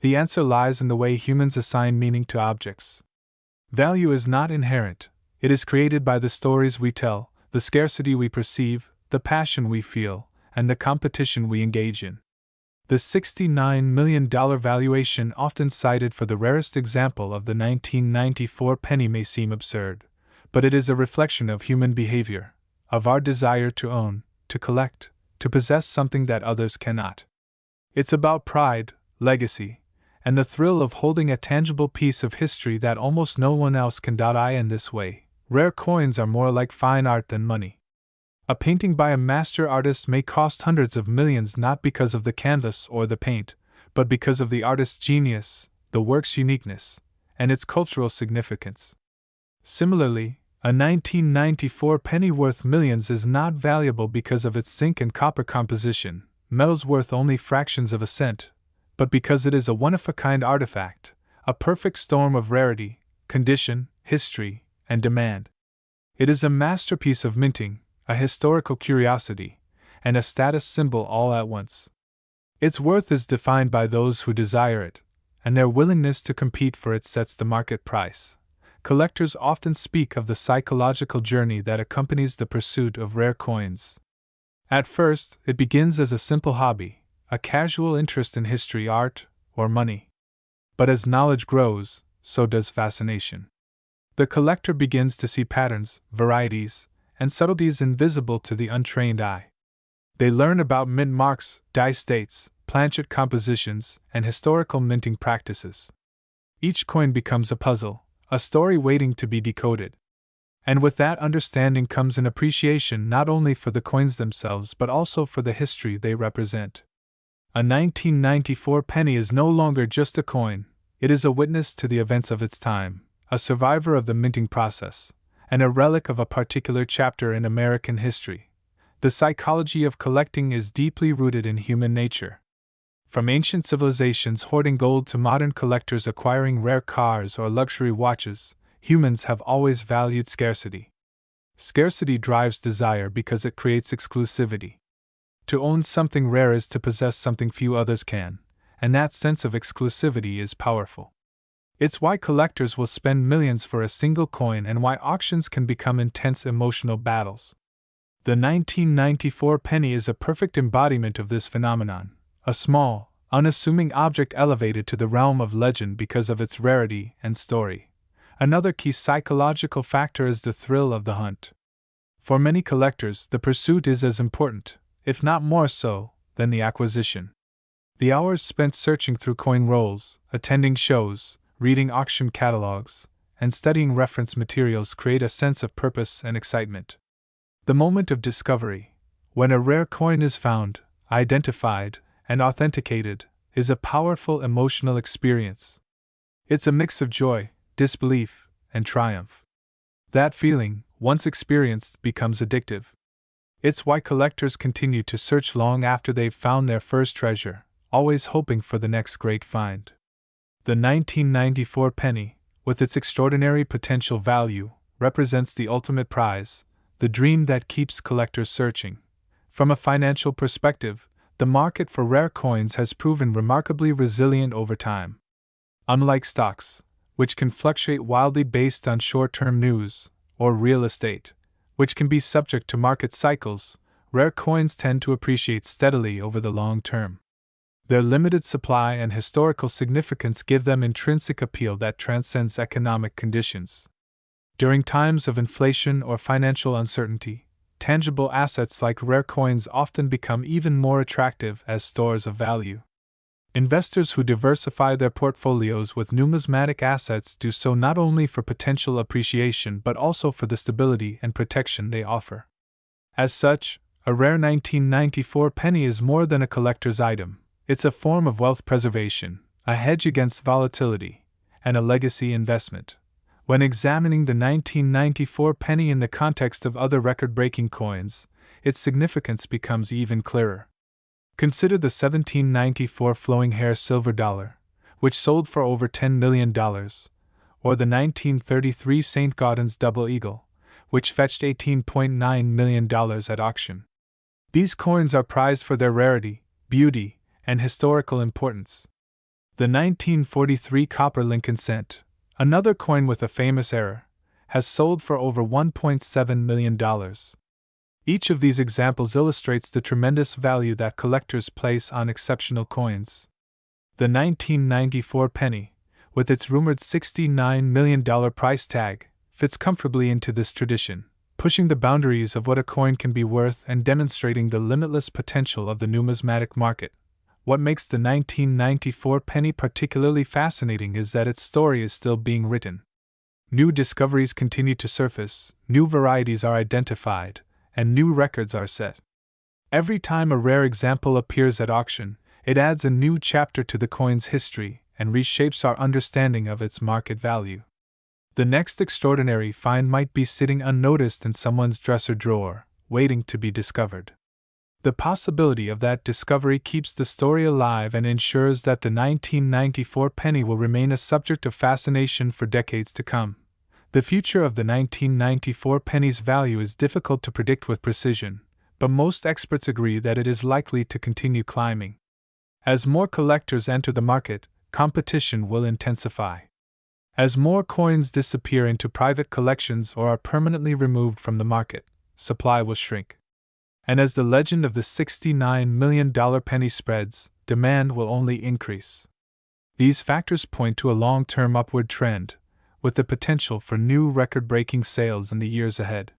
The answer lies in the way humans assign meaning to objects. Value is not inherent, it is created by the stories we tell, the scarcity we perceive, the passion we feel, and the competition we engage in. The $69 million valuation often cited for the rarest example of the 1994 penny may seem absurd, but it is a reflection of human behavior, of our desire to own, to collect, to possess something that others cannot. It's about pride, legacy, and the thrill of holding a tangible piece of history that almost no one else can. In this way, rare coins are more like fine art than money. A painting by a master artist may cost hundreds of millions not because of the canvas or the paint, but because of the artist's genius, the work's uniqueness, and its cultural significance. Similarly, a 1994 penny worth millions is not valuable because of its zinc and copper composition, metals worth only fractions of a cent, but because it is a one-of-a-kind artifact, a perfect storm of rarity, condition, history, and demand. It is a masterpiece of minting, a historical curiosity, and a status symbol all at once. Its worth is defined by those who desire it, and their willingness to compete for it sets the market price. Collectors often speak of the psychological journey that accompanies the pursuit of rare coins. At first, it begins as a simple hobby, a casual interest in history, art, or money. But as knowledge grows, so does fascination. The collector begins to see patterns, varieties, and subtleties invisible to the untrained eye. They learn about mint marks, dice dates, planchet compositions, and historical minting practices. Each coin becomes a puzzle, a story waiting to be decoded. And with that understanding comes an appreciation not only for the coins themselves but also for the history they represent. A 1994 penny is no longer just a coin, it is a witness to the events of its time, a survivor of the minting process, and a relic of a particular chapter in American history. The psychology of collecting is deeply rooted in human nature. From ancient civilizations hoarding gold to modern collectors acquiring rare cars or luxury watches, humans have always valued scarcity. Scarcity drives desire because it creates exclusivity. To own something rare is to possess something few others can, and that sense of exclusivity is powerful. It's why collectors will spend millions for a single coin and why auctions can become intense emotional battles. The 1994 penny is a perfect embodiment of this phenomenon, a small, unassuming object elevated to the realm of legend because of its rarity and story. Another key psychological factor is the thrill of the hunt. For many collectors, the pursuit is as important, if not more so, than the acquisition. The hours spent searching through coin rolls, attending shows, reading auction catalogs, and studying reference materials create a sense of purpose and excitement. The moment of discovery, when a rare coin is found, identified, and authenticated, is a powerful emotional experience. It's a mix of joy, disbelief, and triumph. That feeling, once experienced, becomes addictive. It's why collectors continue to search long after they've found their first treasure, always hoping for the next great find. The 1994 penny, with its extraordinary potential value, represents the ultimate prize, the dream that keeps collectors searching. From a financial perspective, the market for rare coins has proven remarkably resilient over time. Unlike stocks, which can fluctuate wildly based on short-term news, or real estate, which can be subject to market cycles, rare coins tend to appreciate steadily over the long term. Their limited supply and historical significance give them intrinsic appeal that transcends economic conditions. During times of inflation or financial uncertainty, tangible assets like rare coins often become even more attractive as stores of value. Investors who diversify their portfolios with numismatic assets do so not only for potential appreciation but also for the stability and protection they offer. As such, a rare 1994 penny is more than a collector's item. It's a form of wealth preservation, a hedge against volatility, and a legacy investment. When examining the 1994 penny in the context of other record-breaking coins, its significance becomes even clearer. Consider the 1794 flowing hair silver dollar, which sold for over $10 million, or the 1933 St. Gaudens double eagle, which fetched $18.9 million at auction. These coins are prized for their rarity, beauty, and historical importance. The 1943 copper Lincoln cent, another coin with a famous era, has sold for over $1.7 million. Each of these examples illustrates the tremendous value that collectors place on exceptional coins. The 1994 penny, with its rumored $69 million price tag, fits comfortably into this tradition, pushing the boundaries of what a coin can be worth and demonstrating the limitless potential of the numismatic market. What makes the 1994 penny particularly fascinating is that its story is still being written. New discoveries continue to surface, new varieties are identified, and new records are set. Every time a rare example appears at auction, it adds a new chapter to the coin's history and reshapes our understanding of its market value. The next extraordinary find might be sitting unnoticed in someone's dresser drawer, waiting to be discovered. The possibility of that discovery keeps the story alive and ensures that the 1994 penny will remain a subject of fascination for decades to come. The future of the 1994 penny's value is difficult to predict with precision, but most experts agree that it is likely to continue climbing. As more collectors enter the market, competition will intensify. As more coins disappear into private collections or are permanently removed from the market, supply will shrink. And as the legend of the $69 million penny spreads, demand will only increase. These factors point to a long-term upward trend, with the potential for new record-breaking sales in the years ahead.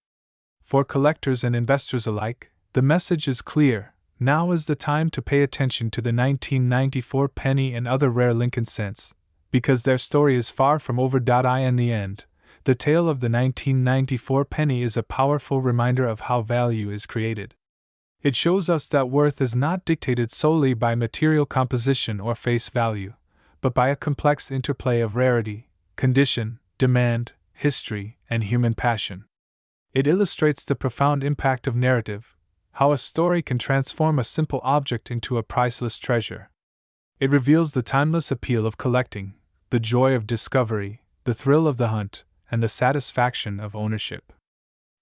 For collectors and investors alike, the message is clear: now is the time to pay attention to the 1994 penny and other rare Lincoln cents, because their story is far from over. In the end, the tale of the 1994 penny is a powerful reminder of how value is created. It shows us that worth is not dictated solely by material composition or face value, but by a complex interplay of rarity, condition, demand, history, and human passion. It illustrates the profound impact of narrative, how a story can transform a simple object into a priceless treasure. It reveals the timeless appeal of collecting, the joy of discovery, the thrill of the hunt, and the satisfaction of ownership.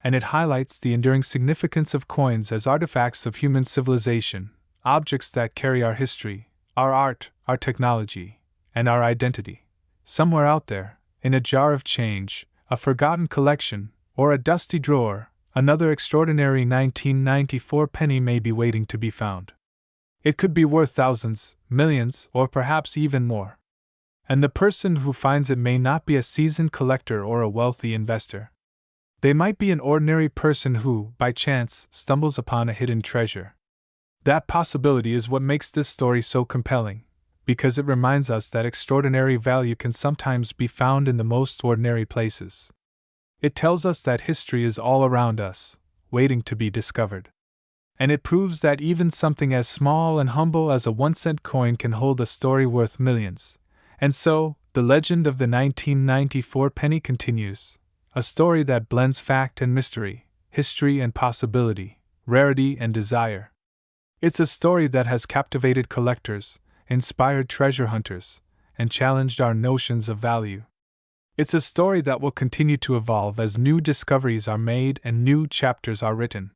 and it highlights the enduring significance of coins as artifacts of human civilization, objects that carry our history, our art, our technology, and our identity. Somewhere out there, in a jar of change, a forgotten collection, or a dusty drawer, another extraordinary 1994 penny may be waiting to be found. It could be worth thousands, millions, or perhaps even more. And the person who finds it may not be a seasoned collector or a wealthy investor. They might be an ordinary person who, by chance, stumbles upon a hidden treasure. That possibility is what makes this story so compelling, because it reminds us that extraordinary value can sometimes be found in the most ordinary places. It tells us that history is all around us, waiting to be discovered. And it proves that even something as small and humble as a 1-cent coin can hold a story worth millions. And so, the legend of the 1994 penny continues, a story that blends fact and mystery, history and possibility, rarity and desire. It's a story that has captivated collectors, inspired treasure hunters, and challenged our notions of value. It's a story that will continue to evolve as new discoveries are made and new chapters are written.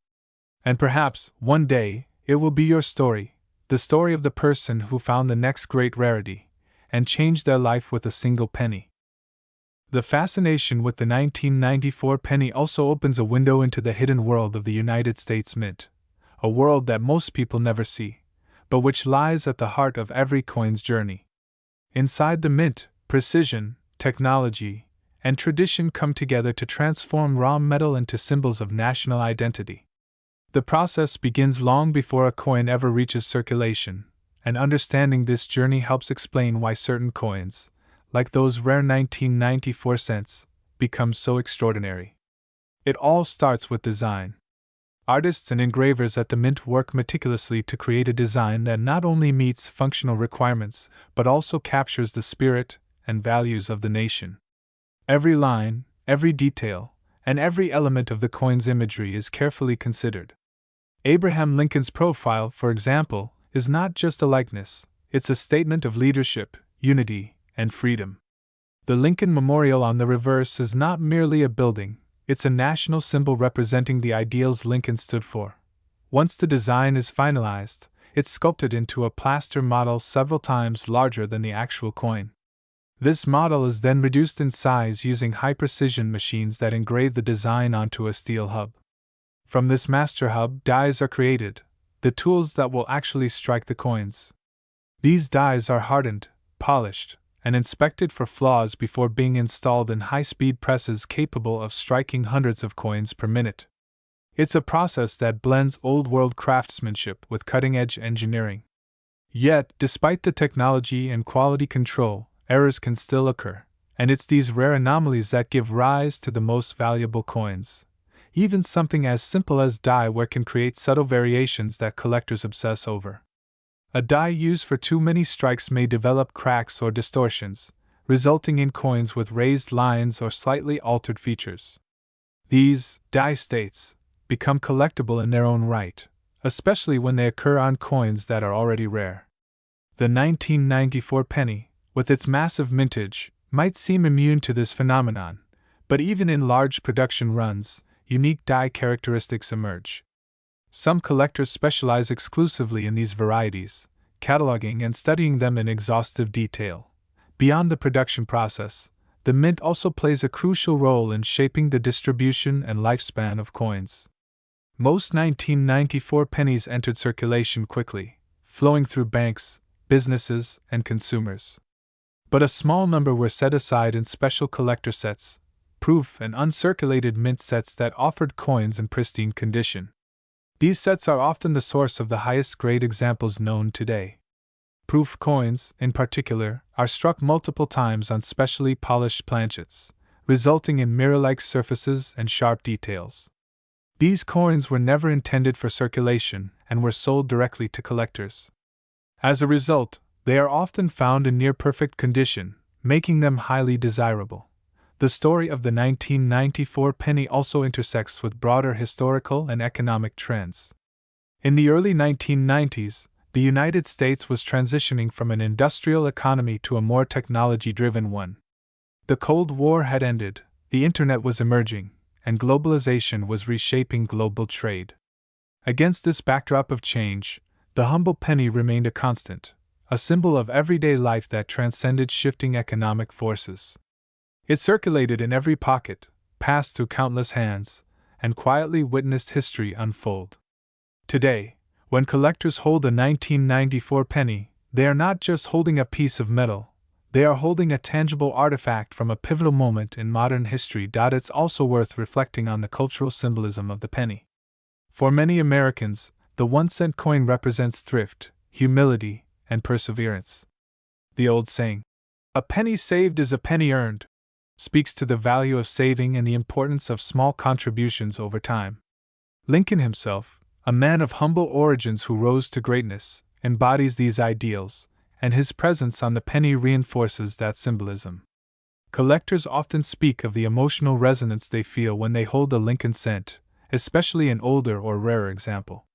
And perhaps, one day, it will be your story, the story of the person who found the next great rarity, and changed their life with a single penny. The fascination with the 1994 penny also opens a window into the hidden world of the United States Mint, a world that most people never see, but which lies at the heart of every coin's journey. Inside the mint, precision, technology, and tradition come together to transform raw metal into symbols of national identity. The process begins long before a coin ever reaches circulation, and understanding this journey helps explain why certain coins, like those rare 1994 cents, become so extraordinary. It all starts with design. Artists and engravers at the Mint work meticulously to create a design that not only meets functional requirements, but also captures the spirit and values of the nation. Every line, every detail, and every element of the coin's imagery is carefully considered. Abraham Lincoln's profile, for example, is not just a likeness, it's a statement of leadership, unity, and freedom. The Lincoln Memorial on the reverse is not merely a building, it's a national symbol representing the ideals Lincoln stood for. Once the design is finalized, it's sculpted into a plaster model several times larger than the actual coin. This model is then reduced in size using high-precision machines that engrave the design onto a steel hub. From this master hub, dies are created, the tools that will actually strike the coins. These dies are hardened, polished, and inspected for flaws before being installed in high-speed presses capable of striking hundreds of coins per minute. It's a process that blends old-world craftsmanship with cutting-edge engineering. Yet, despite the technology and quality control, errors can still occur, and it's these rare anomalies that give rise to the most valuable coins. Even something as simple as die wear can create subtle variations that collectors obsess over. A die used for too many strikes may develop cracks or distortions, resulting in coins with raised lines or slightly altered features. These die states become collectible in their own right, especially when they occur on coins that are already rare. The 1994 penny, with its massive mintage, might seem immune to this phenomenon, but even in large production runs, unique die characteristics emerge. Some collectors specialize exclusively in these varieties, cataloging and studying them in exhaustive detail. Beyond the production process, the mint also plays a crucial role in shaping the distribution and lifespan of coins. Most 1994 pennies entered circulation quickly, flowing through banks, businesses, and consumers. But a small number were set aside in special collector sets, proof and uncirculated mint sets that offered coins in pristine condition. These sets are often the source of the highest grade examples known today. Proof coins, in particular, are struck multiple times on specially polished planchets, resulting in mirror-like surfaces and sharp details. These coins were never intended for circulation and were sold directly to collectors. As a result, they are often found in near-perfect condition, making them highly desirable. The story of the 1994 penny also intersects with broader historical and economic trends. In the early 1990s, the United States was transitioning from an industrial economy to a more technology-driven one. The Cold War had ended, the Internet was emerging, and globalization was reshaping global trade. Against this backdrop of change, the humble penny remained a constant, a symbol of everyday life that transcended shifting economic forces. It circulated in every pocket, passed through countless hands, and quietly witnessed history unfold. Today, when collectors hold a 1994 penny, they are not just holding a piece of metal, they are holding a tangible artifact from a pivotal moment in modern history. It's also worth reflecting on the cultural symbolism of the penny. For many Americans, the 1-cent coin represents thrift, humility, and perseverance. The old saying, "A penny saved is a penny earned," speaks to the value of saving and the importance of small contributions over time. Lincoln himself, a man of humble origins who rose to greatness, embodies these ideals, and his presence on the penny reinforces that symbolism. Collectors often speak of the emotional resonance they feel when they hold a Lincoln cent, especially an older or rarer example.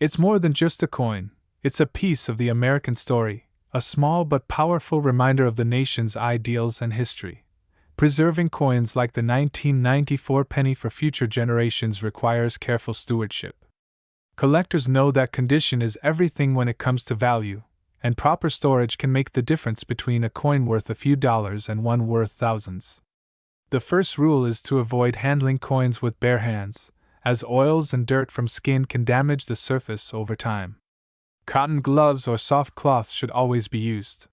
It's more than just a coin, it's a piece of the American story, a small but powerful reminder of the nation's ideals and history. Preserving coins like the 1994 penny for future generations requires careful stewardship. Collectors know that condition is everything when it comes to value, and proper storage can make the difference between a coin worth a few dollars and one worth thousands. The first rule is to avoid handling coins with bare hands, as oils and dirt from skin can damage the surface over time. Cotton gloves or soft cloths should always be used.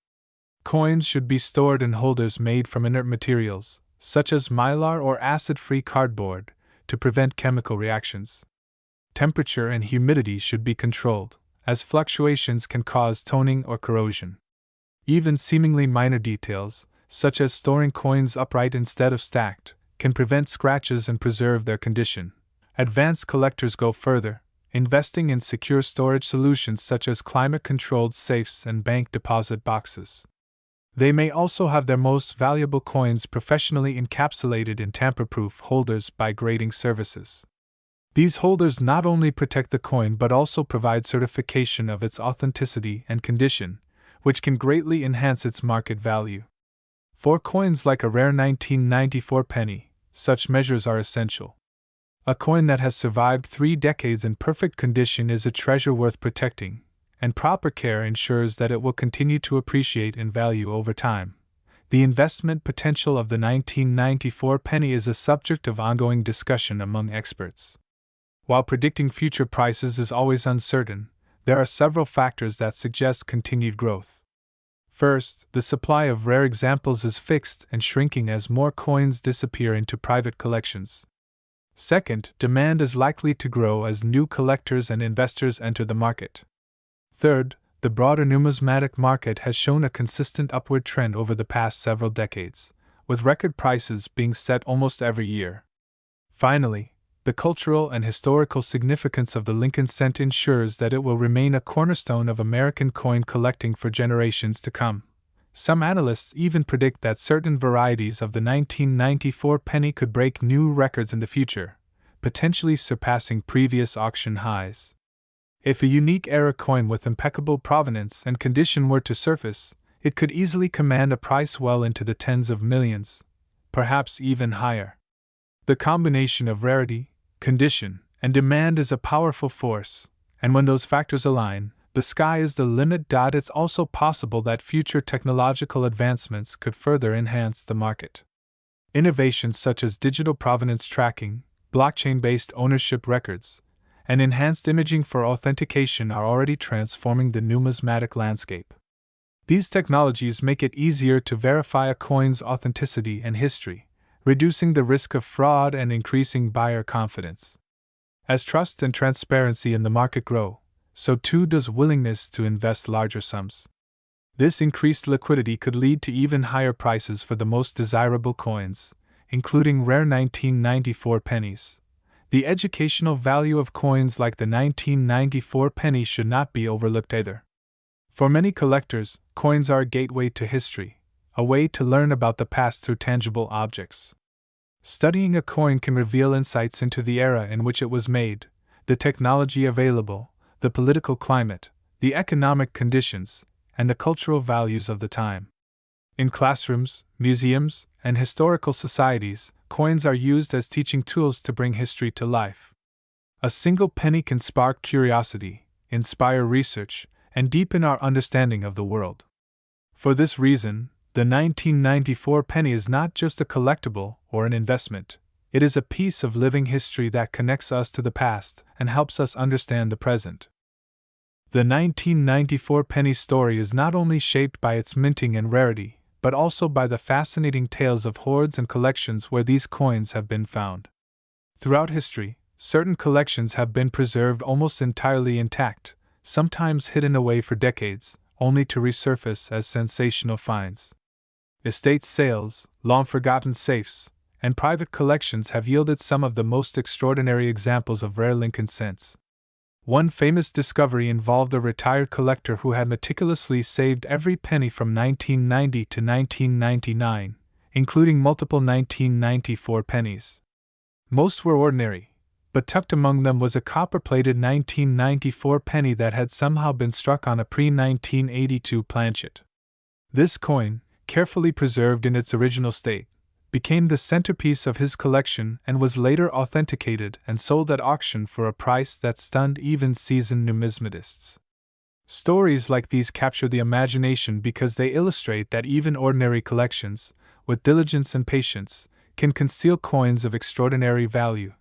Coins should be stored in holders made from inert materials, such as mylar or acid-free cardboard, to prevent chemical reactions. Temperature and humidity should be controlled, as fluctuations can cause toning or corrosion. Even seemingly minor details, such as storing coins upright instead of stacked, can prevent scratches and preserve their condition. Advanced collectors go further, investing in secure storage solutions such as climate-controlled safes and bank deposit boxes. They may also have their most valuable coins professionally encapsulated in tamper-proof holders by grading services. These holders not only protect the coin but also provide certification of its authenticity and condition, which can greatly enhance its market value. For coins like a rare 1994 penny, such measures are essential. A coin that has survived 3 decades in perfect condition is a treasure worth protecting, and proper care ensures that it will continue to appreciate in value over time. The investment potential of the 1994 penny is a subject of ongoing discussion among experts. While predicting future prices is always uncertain, there are several factors that suggest continued growth. First, the supply of rare examples is fixed and shrinking as more coins disappear into private collections. Second, demand is likely to grow as new collectors and investors enter the market. Third, the broader numismatic market has shown a consistent upward trend over the past several decades, with record prices being set almost every year. Finally, the cultural and historical significance of the Lincoln cent ensures that it will remain a cornerstone of American coin collecting for generations to come. Some analysts even predict that certain varieties of the 1994 penny could break new records in the future, potentially surpassing previous auction highs. If a unique era coin with impeccable provenance and condition were to surface, it could easily command a price well into the tens of millions, perhaps even higher. The combination of rarity, condition, and demand is a powerful force, and when those factors align, the sky is the limit. It's also possible that future technological advancements could further enhance the market. Innovations such as digital provenance tracking, blockchain-based ownership records, and enhanced imaging for authentication are already transforming the numismatic landscape. These technologies make it easier to verify a coin's authenticity and history, reducing the risk of fraud and increasing buyer confidence. As trust and transparency in the market grow, so too does willingness to invest larger sums. This increased liquidity could lead to even higher prices for the most desirable coins, including rare 1994 pennies. The educational value of coins like the 1994 penny should not be overlooked either. For many collectors, coins are a gateway to history, a way to learn about the past through tangible objects. Studying a coin can reveal insights into the era in which it was made, the technology available, the political climate, the economic conditions, and the cultural values of the time. In classrooms, museums, and historical societies, coins are used as teaching tools to bring history to life. A single penny can spark curiosity, inspire research, and deepen our understanding of the world. For this reason, the 1994 penny is not just a collectible or an investment, it is a piece of living history that connects us to the past and helps us understand the present. The 1994 penny story is not only shaped by its minting and rarity, but also by the fascinating tales of hoards and collections where these coins have been found. Throughout history, certain collections have been preserved almost entirely intact, sometimes hidden away for decades, only to resurface as sensational finds. Estate sales, long-forgotten safes, and private collections have yielded some of the most extraordinary examples of rare Lincoln cents. One famous discovery involved a retired collector who had meticulously saved every penny from 1990 to 1999, including multiple 1994 pennies. Most were ordinary, but tucked among them was a copper-plated 1994 penny that had somehow been struck on a pre-1982 planchet. This coin, carefully preserved in its original state, became the centerpiece of his collection and was later authenticated and sold at auction for a price that stunned even seasoned numismatists. Stories like these capture the imagination because they illustrate that even ordinary collections, with diligence and patience, can conceal coins of extraordinary value.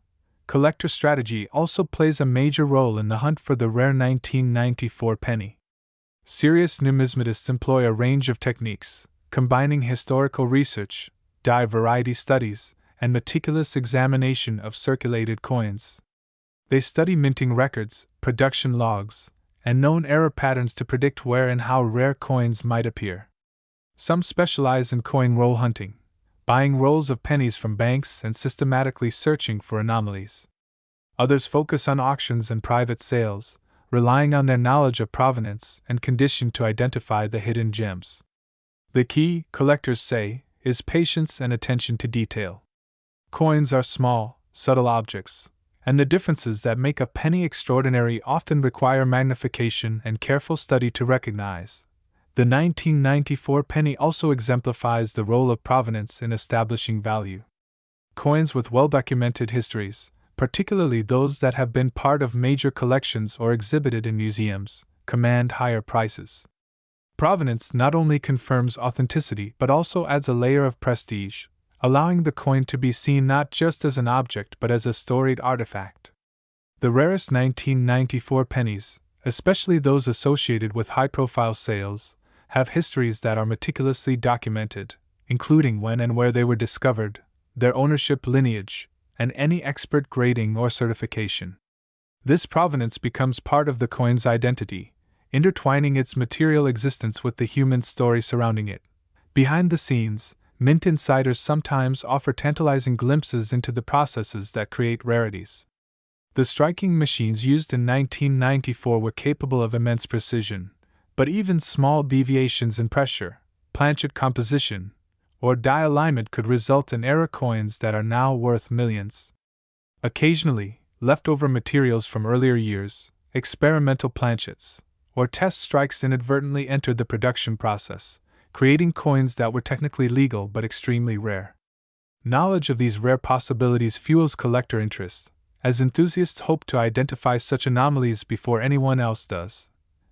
Collector strategy also plays a major role in the hunt for the rare 1994 penny. Serious numismatists employ a range of techniques, combining historical research, die variety studies, and meticulous examination of circulated coins. They study minting records, production logs, and known error patterns to predict where and how rare coins might appear. Some specialize in coin roll hunting, buying rolls of pennies from banks and systematically searching for anomalies. Others focus on auctions and private sales, relying on their knowledge of provenance and condition to identify the hidden gems. The key, collectors say, is patience and attention to detail. Coins are small, subtle objects, and the differences that make a penny extraordinary often require magnification and careful study to recognize. The 1994 penny also exemplifies the role of provenance in establishing value. Coins with well-documented histories, particularly those that have been part of major collections or exhibited in museums, command higher prices. Provenance not only confirms authenticity but also adds a layer of prestige, allowing the coin to be seen not just as an object but as a storied artifact. The rarest 1994 pennies, especially those associated with high-profile sales, have histories that are meticulously documented, including when and where they were discovered, their ownership lineage, and any expert grading or certification. This provenance becomes part of the coin's identity, intertwining its material existence with the human story surrounding it. Behind the scenes, mint insiders sometimes offer tantalizing glimpses into the processes that create rarities. The striking machines used in 1994 were capable of immense precision, but even small deviations in pressure, planchet composition, or die alignment could result in error coins that are now worth millions. Occasionally, leftover materials from earlier years, experimental planchets, or test strikes inadvertently entered the production process, creating coins that were technically legal but extremely rare. Knowledge of these rare possibilities fuels collector interest, as enthusiasts hope to identify such anomalies before anyone else does.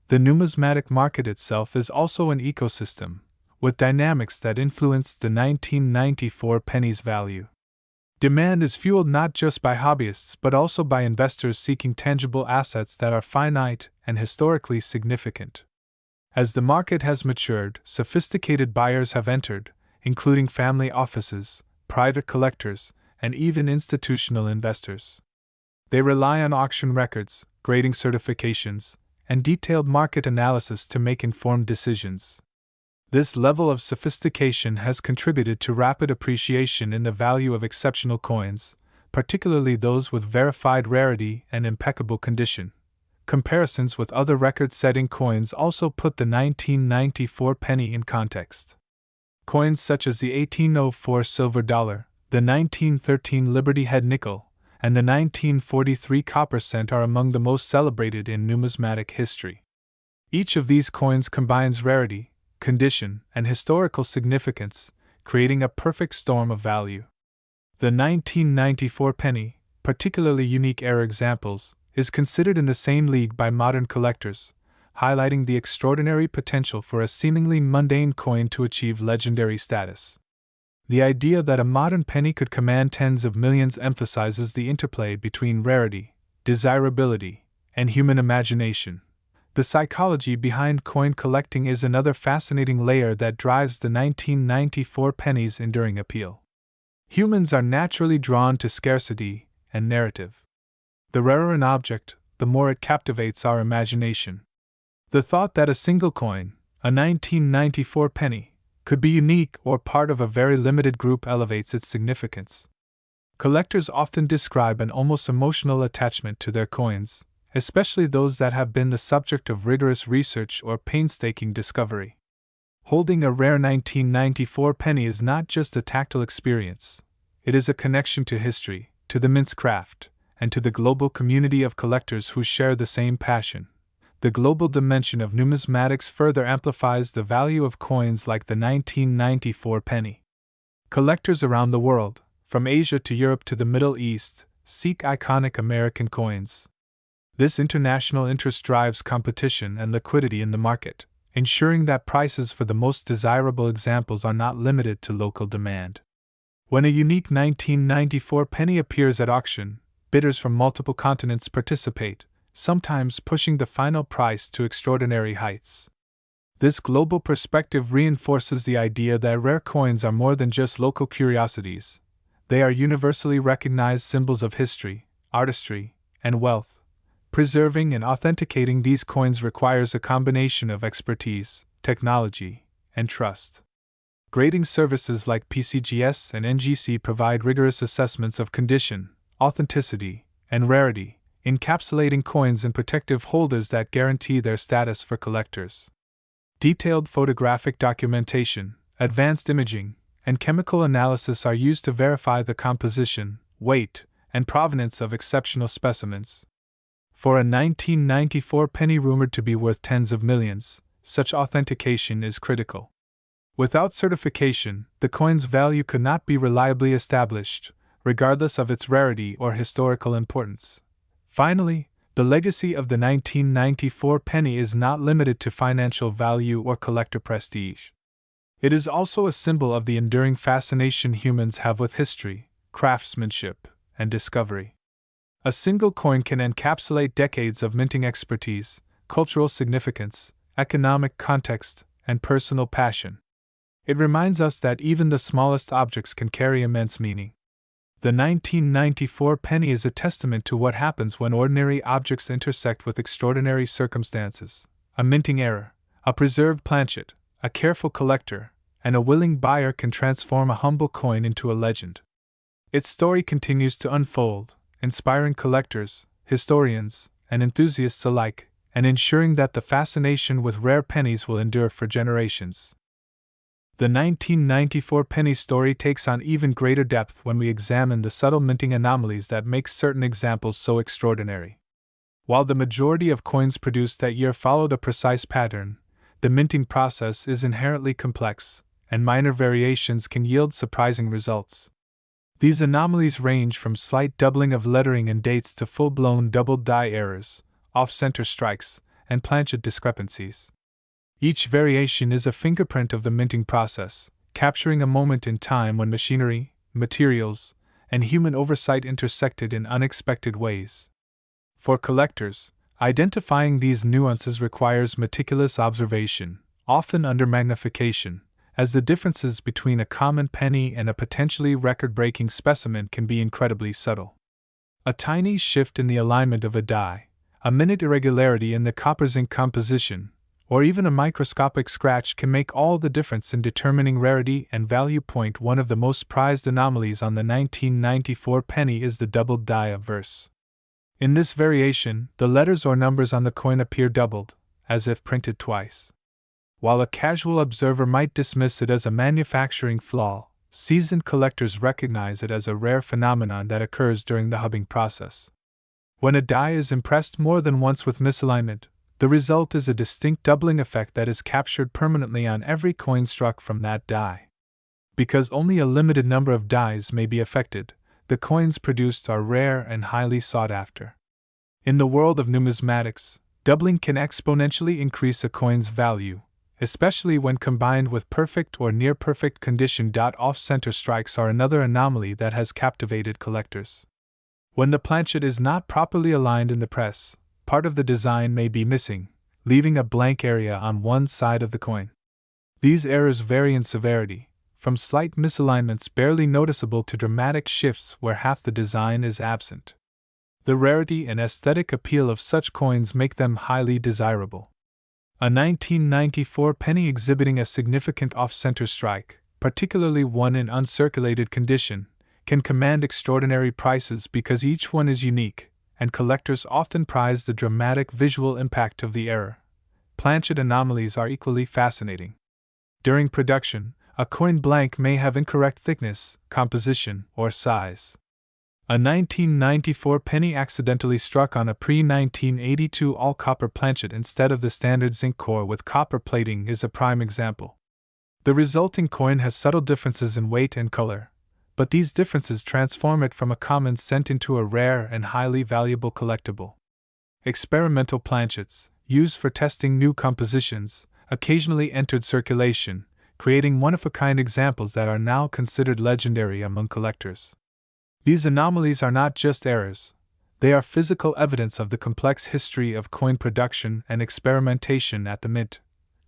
The numismatic market itself is also an ecosystem, with dynamics that influence the 1994 penny's value. Demand is fueled not just by hobbyists but also by investors seeking tangible assets that are finite and historically significant. As the market has matured, sophisticated buyers have entered, including family offices, private collectors, and even institutional investors. They rely on auction records, grading certifications, and detailed market analysis to make informed decisions. This level of sophistication has contributed to rapid appreciation in the value of exceptional coins, particularly those with verified rarity and impeccable condition. Comparisons with other record-setting coins also put the 1994 penny in context. Coins such as the 1804 silver dollar, the 1913 Liberty Head nickel, and the 1943 copper cent are among the most celebrated in numismatic history. Each of these coins combines rarity, condition, and historical significance, creating a perfect storm of value. The 1994 penny, particularly unique era examples, is considered in the same league by modern collectors, highlighting the extraordinary potential for a seemingly mundane coin to achieve legendary status. The idea that a modern penny could command tens of millions emphasizes the interplay between rarity, desirability, and human imagination. The psychology behind coin collecting is another fascinating layer that drives the 1994 penny's enduring appeal. Humans are naturally drawn to scarcity and narrative. The rarer an object, the more it captivates our imagination. The thought that a single coin, a 1994 penny, could be unique or part of a very limited group elevates its significance. Collectors often describe an almost emotional attachment to their coins, especially those that have been the subject of rigorous research or painstaking discovery. Holding a rare 1994 penny is not just a tactile experience, it is a connection to history, to the mint's craft, and to the global community of collectors who share the same passion. The global dimension of numismatics further amplifies the value of coins like the 1994 penny. Collectors around the world, from Asia to Europe to the Middle East, seek iconic American coins. This international interest drives competition and liquidity in the market, ensuring that prices for the most desirable examples are not limited to local demand. When a unique 1994 penny appears at auction, bidders from multiple continents participate, sometimes pushing the final price to extraordinary heights. This global perspective reinforces the idea that rare coins are more than just local curiosities. They are universally recognized symbols of history, artistry, and wealth. Preserving and authenticating these coins requires a combination of expertise, technology, and trust. Grading services like PCGS and NGC provide rigorous assessments of condition, authenticity, and rarity, encapsulating coins in protective holders that guarantee their status for collectors. Detailed photographic documentation, advanced imaging, and chemical analysis are used to verify the composition, weight, and provenance of exceptional specimens. For a 1994 penny rumored to be worth tens of millions, such authentication is critical. Without certification, the coin's value could not be reliably established, regardless of its rarity or historical importance. Finally, the legacy of the 1994 penny is not limited to financial value or collector prestige. It is also a symbol of the enduring fascination humans have with history, craftsmanship, and discovery. A single coin can encapsulate decades of minting expertise, cultural significance, economic context, and personal passion. It reminds us that even the smallest objects can carry immense meaning. The 1994 penny is a testament to what happens when ordinary objects intersect with extraordinary circumstances. A minting error, a preserved planchet, a careful collector, and a willing buyer can transform a humble coin into a legend. Its story continues to unfold, inspiring collectors, historians, and enthusiasts alike, and ensuring that the fascination with rare pennies will endure for generations. The 1994 penny story takes on even greater depth when we examine the subtle minting anomalies that make certain examples so extraordinary. While the majority of coins produced that year followed a precise pattern, the minting process is inherently complex, and minor variations can yield surprising results. These anomalies range from slight doubling of lettering and dates to full-blown double die errors, off-center strikes, and planchet discrepancies. Each variation is a fingerprint of the minting process, capturing a moment in time when machinery, materials, and human oversight intersected in unexpected ways. For collectors, identifying these nuances requires meticulous observation, often under magnification, as the differences between a common penny and a potentially record-breaking specimen can be incredibly subtle. A tiny shift in the alignment of a die, a minute irregularity in the copper zinc composition, or even a microscopic scratch can make all the difference in determining rarity and value. One of the most prized anomalies on the 1994 penny is the doubled die of verse. In this variation, the letters or numbers on the coin appear doubled, as if printed twice. While a casual observer might dismiss it as a manufacturing flaw, seasoned collectors recognize it as a rare phenomenon that occurs during the hubbing process. When a die is impressed more than once with misalignment, the result is a distinct doubling effect that is captured permanently on every coin struck from that die. Because only a limited number of dies may be affected, the coins produced are rare and highly sought after. In the world of numismatics, doubling can exponentially increase a coin's value, especially when combined with perfect or near-perfect condition. Off-center strikes are another anomaly that has captivated collectors. When the planchet is not properly aligned in the press, part of the design may be missing, leaving a blank area on one side of the coin. These errors vary in severity, from slight misalignments barely noticeable to dramatic shifts where half the design is absent. The rarity and aesthetic appeal of such coins make them highly desirable. A 1994 penny exhibiting a significant off-center strike, particularly one in uncirculated condition, can command extraordinary prices because each one is unique, and collectors often prize the dramatic visual impact of the error. Planchet anomalies are equally fascinating. During production, a coin blank may have incorrect thickness, composition, or size. A 1994 penny accidentally struck on a pre-1982 all-copper planchet instead of the standard zinc core with copper plating is a prime example. The resulting coin has subtle differences in weight and color, but these differences transform it from a common cent into a rare and highly valuable collectible. Experimental planchets, used for testing new compositions, occasionally entered circulation, creating one-of-a-kind examples that are now considered legendary among collectors. These anomalies are not just errors, they are physical evidence of the complex history of coin production and experimentation at the mint.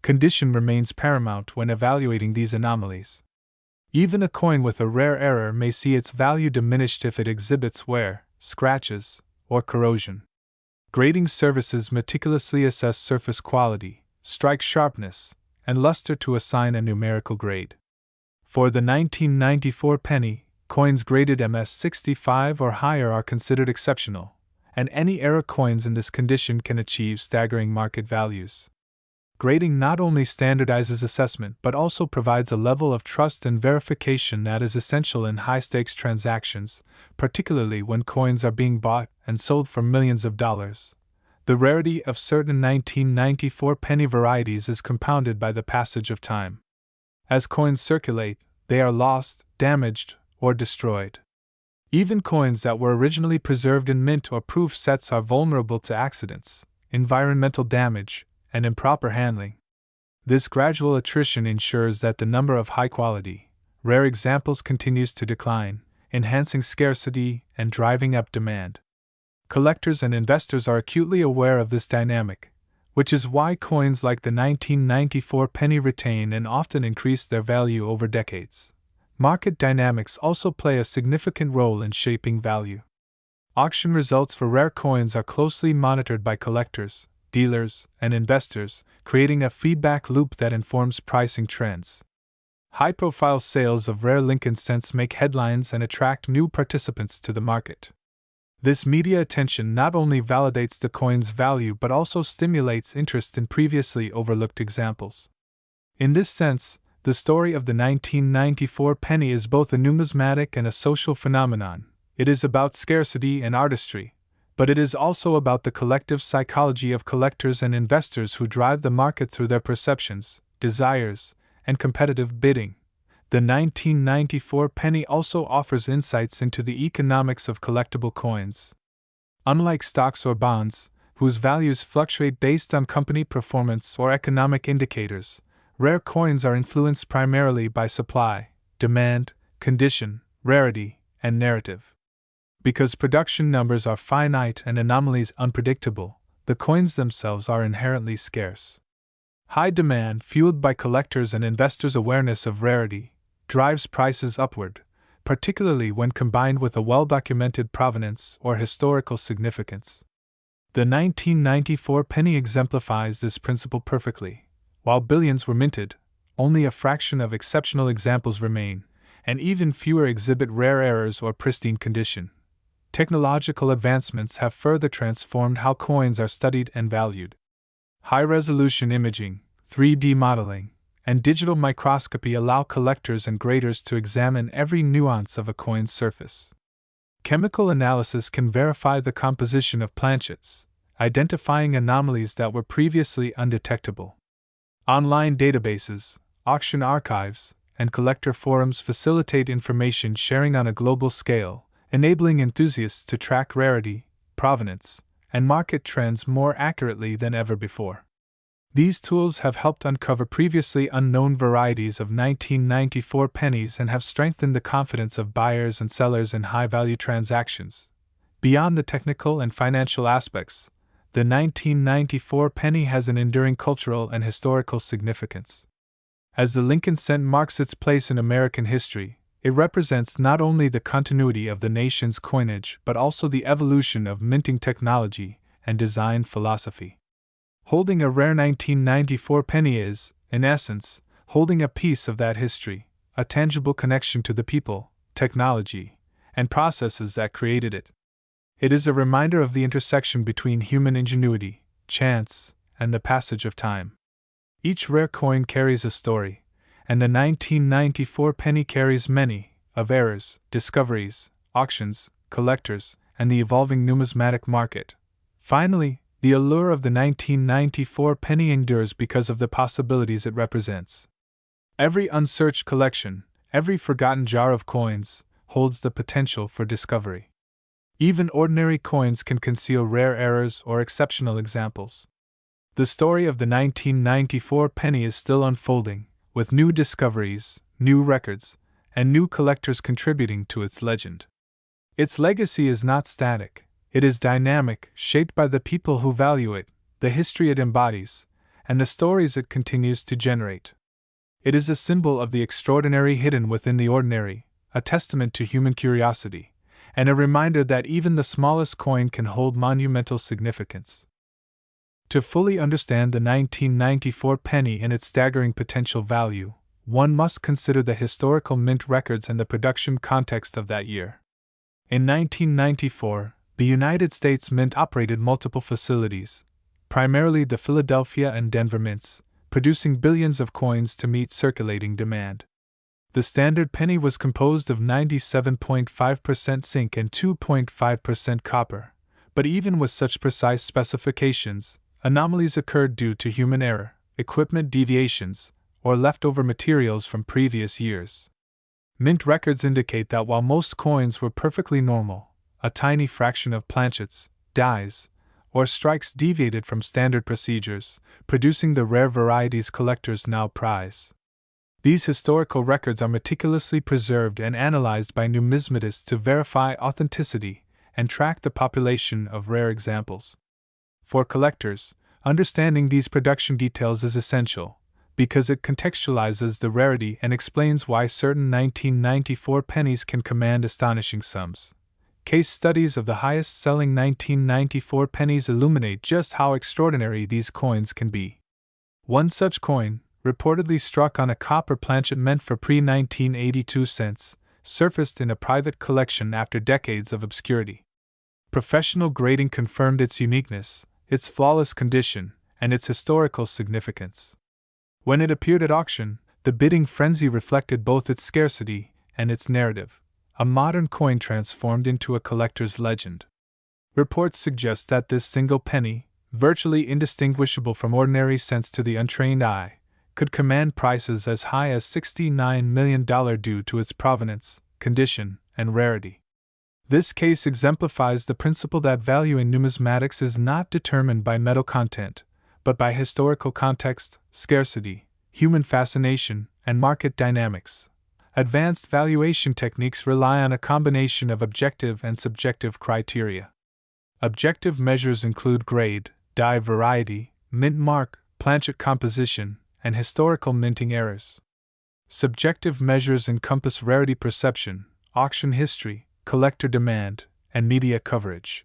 Condition remains paramount when evaluating these anomalies. Even a coin with a rare error may see its value diminished if it exhibits wear, scratches, or corrosion. Grading services meticulously assess surface quality, strike sharpness, and luster to assign a numerical grade. For the 1994 penny, coins graded MS65 or higher are considered exceptional, and any error coins in this condition can achieve staggering market values. Grading not only standardizes assessment but also provides a level of trust and verification that is essential in high-stakes transactions, particularly when coins are being bought and sold for millions of dollars. The rarity of certain 1994 penny varieties is compounded by the passage of time. As coins circulate, they are lost, damaged, or destroyed. Even coins that were originally preserved in mint or proof sets are vulnerable to accidents, environmental damage, and improper handling. This gradual attrition ensures that the number of high-quality, rare examples continues to decline, enhancing scarcity and driving up demand. Collectors and investors are acutely aware of this dynamic, which is why coins like the 1994 penny retain and often increase their value over decades. Market dynamics also play a significant role in shaping value. Auction results for rare coins are closely monitored by collectors, dealers, and investors, creating a feedback loop that informs pricing trends. High-profile sales of rare Lincoln cents make headlines and attract new participants to the market. This media attention not only validates the coin's value but also stimulates interest in previously overlooked examples. In this sense, the story of the 1994 penny is both a numismatic and a social phenomenon. It is about scarcity and artistry, but it is also about the collective psychology of collectors and investors who drive the market through their perceptions, desires, and competitive bidding. The 1994 penny also offers insights into the economics of collectible coins. Unlike stocks or bonds, whose values fluctuate based on company performance or economic indicators, rare coins are influenced primarily by supply, demand, condition, rarity, and narrative. Because production numbers are finite and anomalies unpredictable, the coins themselves are inherently scarce. High demand, fueled by collectors' and investors' awareness of rarity, drives prices upward, particularly when combined with a well-documented provenance or historical significance. The 1994 penny exemplifies this principle perfectly. While billions were minted, only a fraction of exceptional examples remain, and even fewer exhibit rare errors or pristine condition. Technological advancements have further transformed how coins are studied and valued. High-resolution imaging, 3D modeling, and digital microscopy allow collectors and graders to examine every nuance of a coin's surface. Chemical analysis can verify the composition of planchets, identifying anomalies that were previously undetectable. Online databases, auction archives, and collector forums facilitate information sharing on a global scale, enabling enthusiasts to track rarity, provenance, and market trends more accurately than ever before. These tools have helped uncover previously unknown varieties of 1994 pennies and have strengthened the confidence of buyers and sellers in high-value transactions. Beyond the technical and financial aspects, the 1994 penny has an enduring cultural and historical significance. As the Lincoln cent marks its place in American history, it represents not only the continuity of the nation's coinage but also the evolution of minting technology and design philosophy. Holding a rare 1994 penny is, in essence, holding a piece of that history, a tangible connection to the people, technology, and processes that created it. It is a reminder of the intersection between human ingenuity, chance, and the passage of time. Each rare coin carries a story, and the 1994 penny carries many of errors, discoveries, auctions, collectors, and the evolving numismatic market. Finally, the allure of the 1994 penny endures because of the possibilities it represents. Every unsearched collection, every forgotten jar of coins, holds the potential for discovery. Even ordinary coins can conceal rare errors or exceptional examples. The story of the 1994 penny is still unfolding, with new discoveries, new records, and new collectors contributing to its legend. Its legacy is not static. It is dynamic, shaped by the people who value it, the history it embodies, and the stories it continues to generate. It is a symbol of the extraordinary hidden within the ordinary, a testament to human curiosity, and a reminder that even the smallest coin can hold monumental significance. To fully understand the 1994 penny and its staggering potential value, one must consider the historical mint records and the production context of that year. In 1994, the United States Mint operated multiple facilities, primarily the Philadelphia and Denver mints, producing billions of coins to meet circulating demand. The standard penny was composed of 97.5% zinc and 2.5% copper, but even with such precise specifications, anomalies occurred due to human error, equipment deviations, or leftover materials from previous years. Mint records indicate that while most coins were perfectly normal, a tiny fraction of planchets, dies, or strikes deviated from standard procedures, producing the rare varieties collectors now prize. These historical records are meticulously preserved and analyzed by numismatists to verify authenticity and track the population of rare examples. For collectors, understanding these production details is essential, because it contextualizes the rarity and explains why certain 1994 pennies can command astonishing sums. Case studies of the highest-selling 1994 pennies illuminate just how extraordinary these coins can be. One such coin, reportedly struck on a copper planchet meant for pre-1982 cents, surfaced in a private collection after decades of obscurity. Professional grading confirmed its uniqueness, its flawless condition, and its historical significance. When it appeared at auction, the bidding frenzy reflected both its scarcity and its narrative. A modern coin transformed into a collector's legend. Reports suggest that this single penny, virtually indistinguishable from ordinary cents to the untrained eye, could command prices as high as $69 million due to its provenance, condition, and rarity. This case exemplifies the principle that value in numismatics is not determined by metal content, but by historical context, scarcity, human fascination, and market dynamics. Advanced valuation techniques rely on a combination of objective and subjective criteria. Objective measures include grade, die variety, mint mark, planchet composition, and historical minting errors. Subjective measures encompass rarity perception, auction history, collector demand, and media coverage.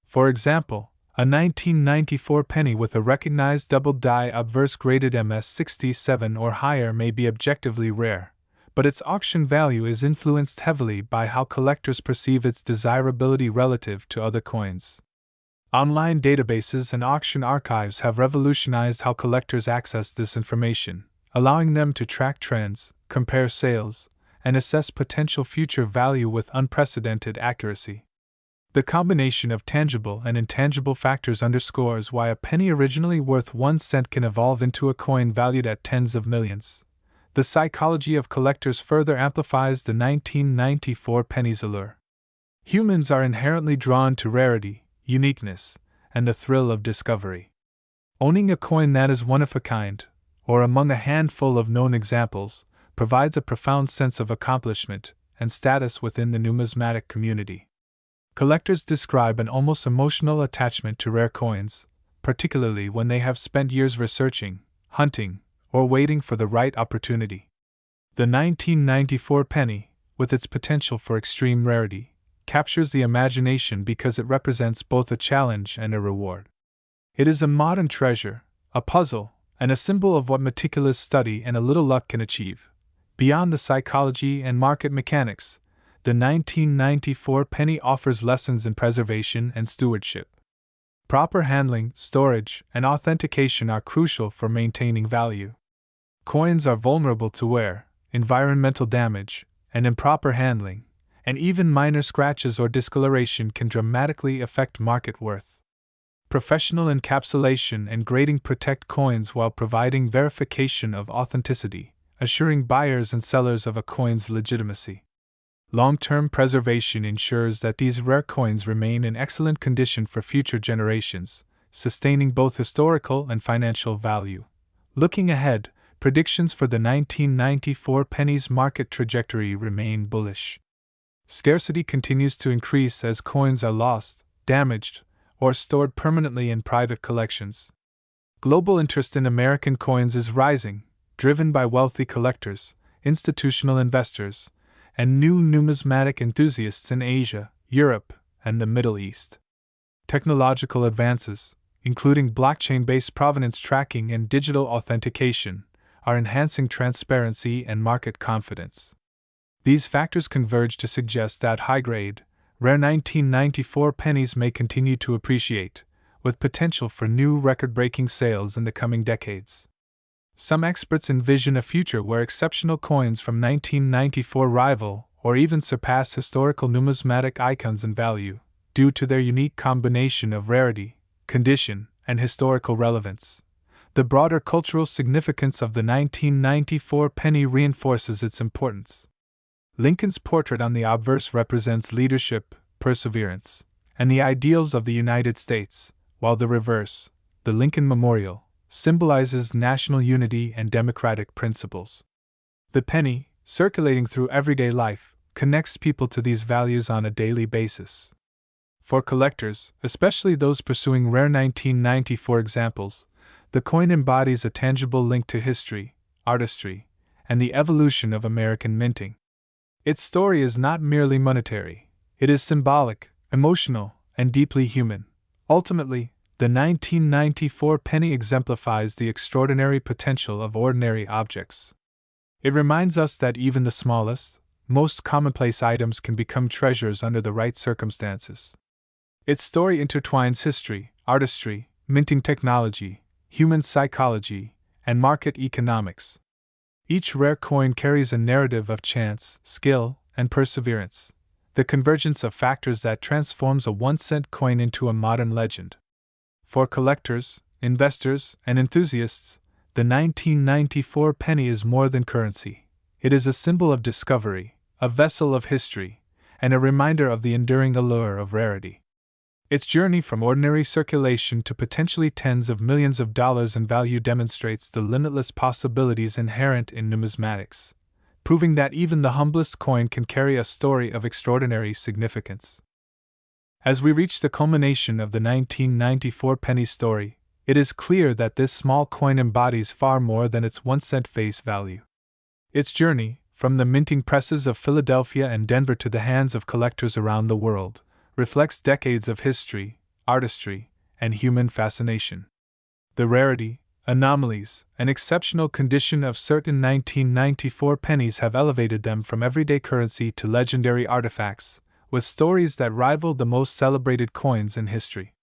For example, a 1994 penny with a recognized double die obverse graded MS67 or higher may be objectively rare, but its auction value is influenced heavily by how collectors perceive its desirability relative to other coins. Online databases and auction archives have revolutionized how collectors access this information, allowing them to track trends, compare sales, and assess potential future value with unprecedented accuracy. The combination of tangible and intangible factors underscores why a penny originally worth 1 cent can evolve into a coin valued at tens of millions. The psychology of collectors further amplifies the 1994 penny's allure. Humans are inherently drawn to rarity, uniqueness, and the thrill of discovery. Owning a coin that is one of a kind, or among a handful of known examples, provides a profound sense of accomplishment and status within the numismatic community. Collectors describe an almost emotional attachment to rare coins, particularly when they have spent years researching, hunting, or waiting for the right opportunity. The 1994 penny, with its potential for extreme rarity, captures the imagination because it represents both a challenge and a reward. It is a modern treasure, a puzzle, and a symbol of what meticulous study and a little luck can achieve. Beyond the psychology and market mechanics, the 1994 penny offers lessons in preservation and stewardship. Proper handling, storage, and authentication are crucial for maintaining value. Coins are vulnerable to wear, environmental damage, and improper handling, and even minor scratches or discoloration can dramatically affect market worth. Professional encapsulation and grading protect coins while providing verification of authenticity, assuring buyers and sellers of a coin's legitimacy. Long-term preservation ensures that these rare coins remain in excellent condition for future generations, sustaining both historical and financial value. Looking ahead, predictions for the 1994 penny's market trajectory remain bullish. Scarcity continues to increase as coins are lost, damaged, or stored permanently in private collections. Global interest in American coins is rising, driven by wealthy collectors, institutional investors, and new numismatic enthusiasts in Asia, Europe, and the Middle East. Technological advances, including blockchain-based provenance tracking and digital authentication, are enhancing transparency and market confidence. These factors converge to suggest that high-grade, rare 1994 pennies may continue to appreciate, with potential for new record-breaking sales in the coming decades. Some experts envision a future where exceptional coins from 1994 rival or even surpass historical numismatic icons in value, due to their unique combination of rarity, condition, and historical relevance. The broader cultural significance of the 1994 penny reinforces its importance. Lincoln's portrait on the obverse represents leadership, perseverance, and the ideals of the United States, while the reverse, the Lincoln Memorial, symbolizes national unity and democratic principles. The penny, circulating through everyday life, connects people to these values on a daily basis. For collectors, especially those pursuing rare 1994 examples, the coin embodies a tangible link to history, artistry, and the evolution of American minting. Its story is not merely monetary, it is symbolic, emotional, and deeply human. Ultimately, the 1994 penny exemplifies the extraordinary potential of ordinary objects. It reminds us that even the smallest, most commonplace items can become treasures under the right circumstances. Its story intertwines history, artistry, minting technology, human psychology, and market economics. Each rare coin carries a narrative of chance, skill, and perseverance, the convergence of factors that transforms a 1-cent coin into a modern legend. For collectors, investors, and enthusiasts, the 1994 penny is more than currency. It is a symbol of discovery, a vessel of history, and a reminder of the enduring allure of rarity. Its journey from ordinary circulation to potentially tens of millions of dollars in value demonstrates the limitless possibilities inherent in numismatics, proving that even the humblest coin can carry a story of extraordinary significance. As we reach the culmination of the 1994 penny story, it is clear that this small coin embodies far more than its 1-cent face value. Its journey, from the minting presses of Philadelphia and Denver to the hands of collectors around the world, reflects decades of history, artistry, and human fascination. The rarity, anomalies, and exceptional condition of certain 1994 pennies have elevated them from everyday currency to legendary artifacts, with stories that rival the most celebrated coins in history.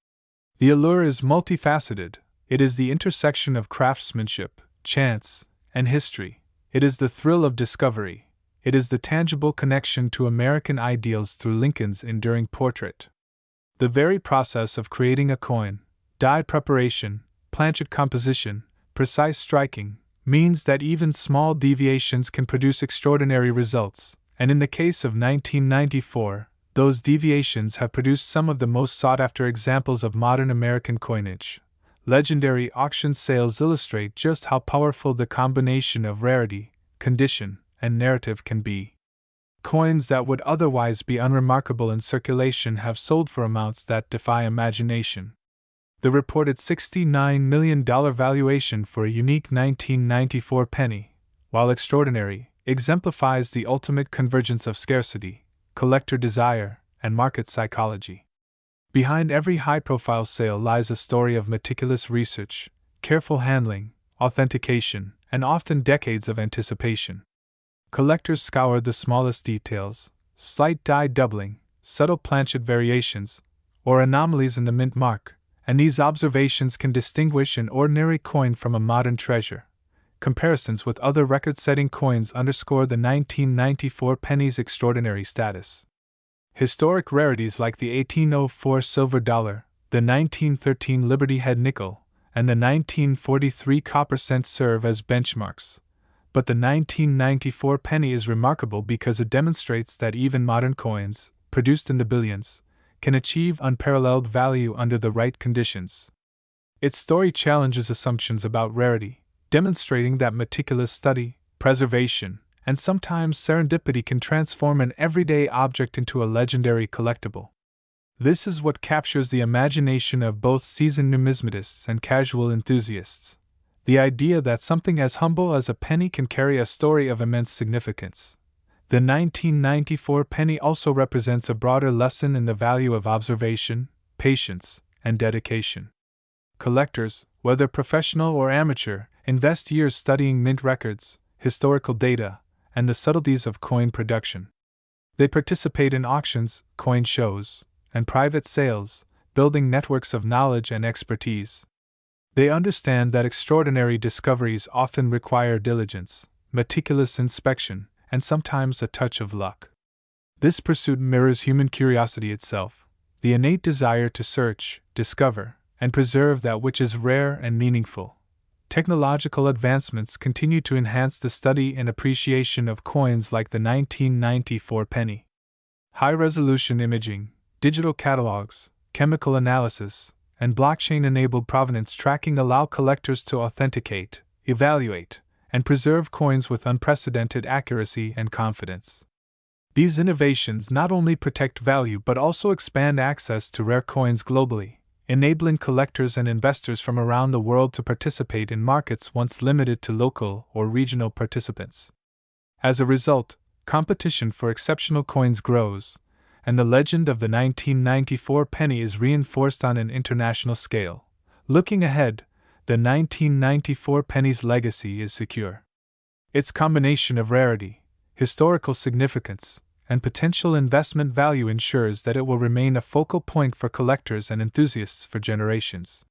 The allure is multifaceted. It is the intersection of craftsmanship, chance, and history. It is the thrill of discovery. It is the tangible connection to American ideals through Lincoln's enduring portrait. The very process of creating a coin, die preparation, planchet composition, precise striking, means that even small deviations can produce extraordinary results, and in the case of 1994, those deviations have produced some of the most sought-after examples of modern American coinage. Legendary auction sales illustrate just how powerful the combination of rarity, condition, and narrative can be. Coins that would otherwise be unremarkable in circulation have sold for amounts that defy imagination. The reported $69 million valuation for a unique 1994 penny, while extraordinary, exemplifies the ultimate convergence of scarcity, collector desire, and market psychology. Behind every high-profile sale lies a story of meticulous research, careful handling, authentication, and often decades of anticipation. Collectors scour the smallest details, slight die doubling, subtle planchet variations, or anomalies in the mint mark, and these observations can distinguish an ordinary coin from a modern treasure. Comparisons with other record-setting coins underscore the 1994 penny's extraordinary status. Historic rarities like the 1804 silver dollar, the 1913 Liberty Head nickel, and the 1943 copper cent serve as benchmarks. But the 1994 penny is remarkable because it demonstrates that even modern coins, produced in the billions, can achieve unparalleled value under the right conditions. Its story challenges assumptions about rarity, demonstrating that meticulous study, preservation, and sometimes serendipity can transform an everyday object into a legendary collectible. This is what captures the imagination of both seasoned numismatists and casual enthusiasts. The idea that something as humble as a penny can carry a story of immense significance. The 1994 penny also represents a broader lesson in the value of observation, patience, and dedication. Collectors, whether professional or amateur, invest years studying mint records, historical data, and the subtleties of coin production. They participate in auctions, coin shows, and private sales, building networks of knowledge and expertise. They understand that extraordinary discoveries often require diligence, meticulous inspection, and sometimes a touch of luck. This pursuit mirrors human curiosity itself, the innate desire to search, discover, and preserve that which is rare and meaningful. Technological advancements continue to enhance the study and appreciation of coins like the 1994 penny. High-resolution imaging, digital catalogs, chemical analysis, and blockchain-enabled provenance tracking allow collectors to authenticate, evaluate, and preserve coins with unprecedented accuracy and confidence. These innovations not only protect value but also expand access to rare coins globally, enabling collectors and investors from around the world to participate in markets once limited to local or regional participants. As a result, competition for exceptional coins grows, and the legend of the 1994 penny is reinforced on an international scale. Looking ahead, the 1994 penny's legacy is secure. Its combination of rarity, historical significance, and potential investment value ensures that it will remain a focal point for collectors and enthusiasts for generations.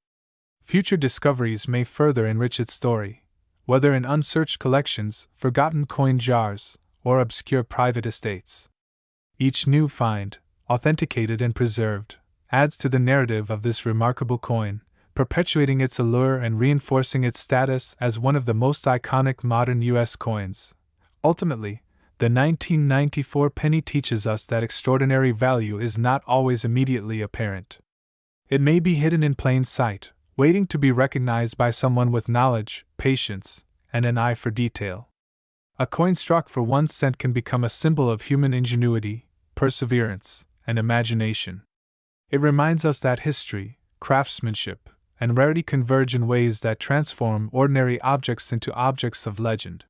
Future discoveries may further enrich its story, whether in unsearched collections, forgotten coin jars, or obscure private estates. Each new find, authenticated and preserved, adds to the narrative of this remarkable coin, perpetuating its allure and reinforcing its status as one of the most iconic modern U.S. coins. Ultimately, the 1994 penny teaches us that extraordinary value is not always immediately apparent. It may be hidden in plain sight, waiting to be recognized by someone with knowledge, patience, and an eye for detail. A coin struck for 1 cent can become a symbol of human ingenuity, perseverance, and imagination. It reminds us that history, craftsmanship, and rarity converge in ways that transform ordinary objects into objects of legend.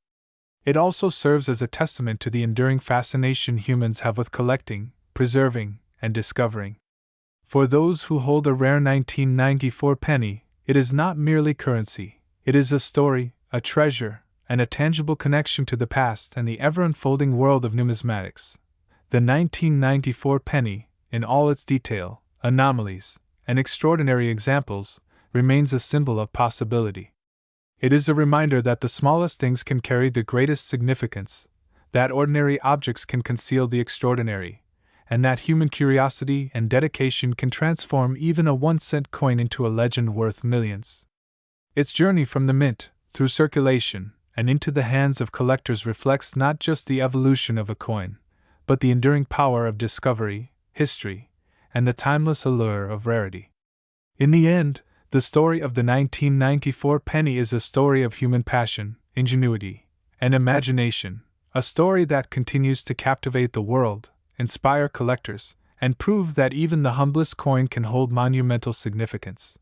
It also serves as a testament to the enduring fascination humans have with collecting, preserving, and discovering. For those who hold a rare 1994 penny, it is not merely currency, it is a story, a treasure, and a tangible connection to the past and the ever-unfolding world of numismatics. The 1994 penny, in all its detail, anomalies, and extraordinary examples, remains a symbol of possibility. It is a reminder that the smallest things can carry the greatest significance, that ordinary objects can conceal the extraordinary, and that human curiosity and dedication can transform even a 1-cent coin into a legend worth millions. Its journey from the mint, through circulation, and into the hands of collectors reflects not just the evolution of a coin, but the enduring power of discovery, history, and the timeless allure of rarity. In the end, the story of the 1994 penny is a story of human passion, ingenuity, and imagination, a story that continues to captivate the world, inspire collectors, and prove that even the humblest coin can hold monumental significance.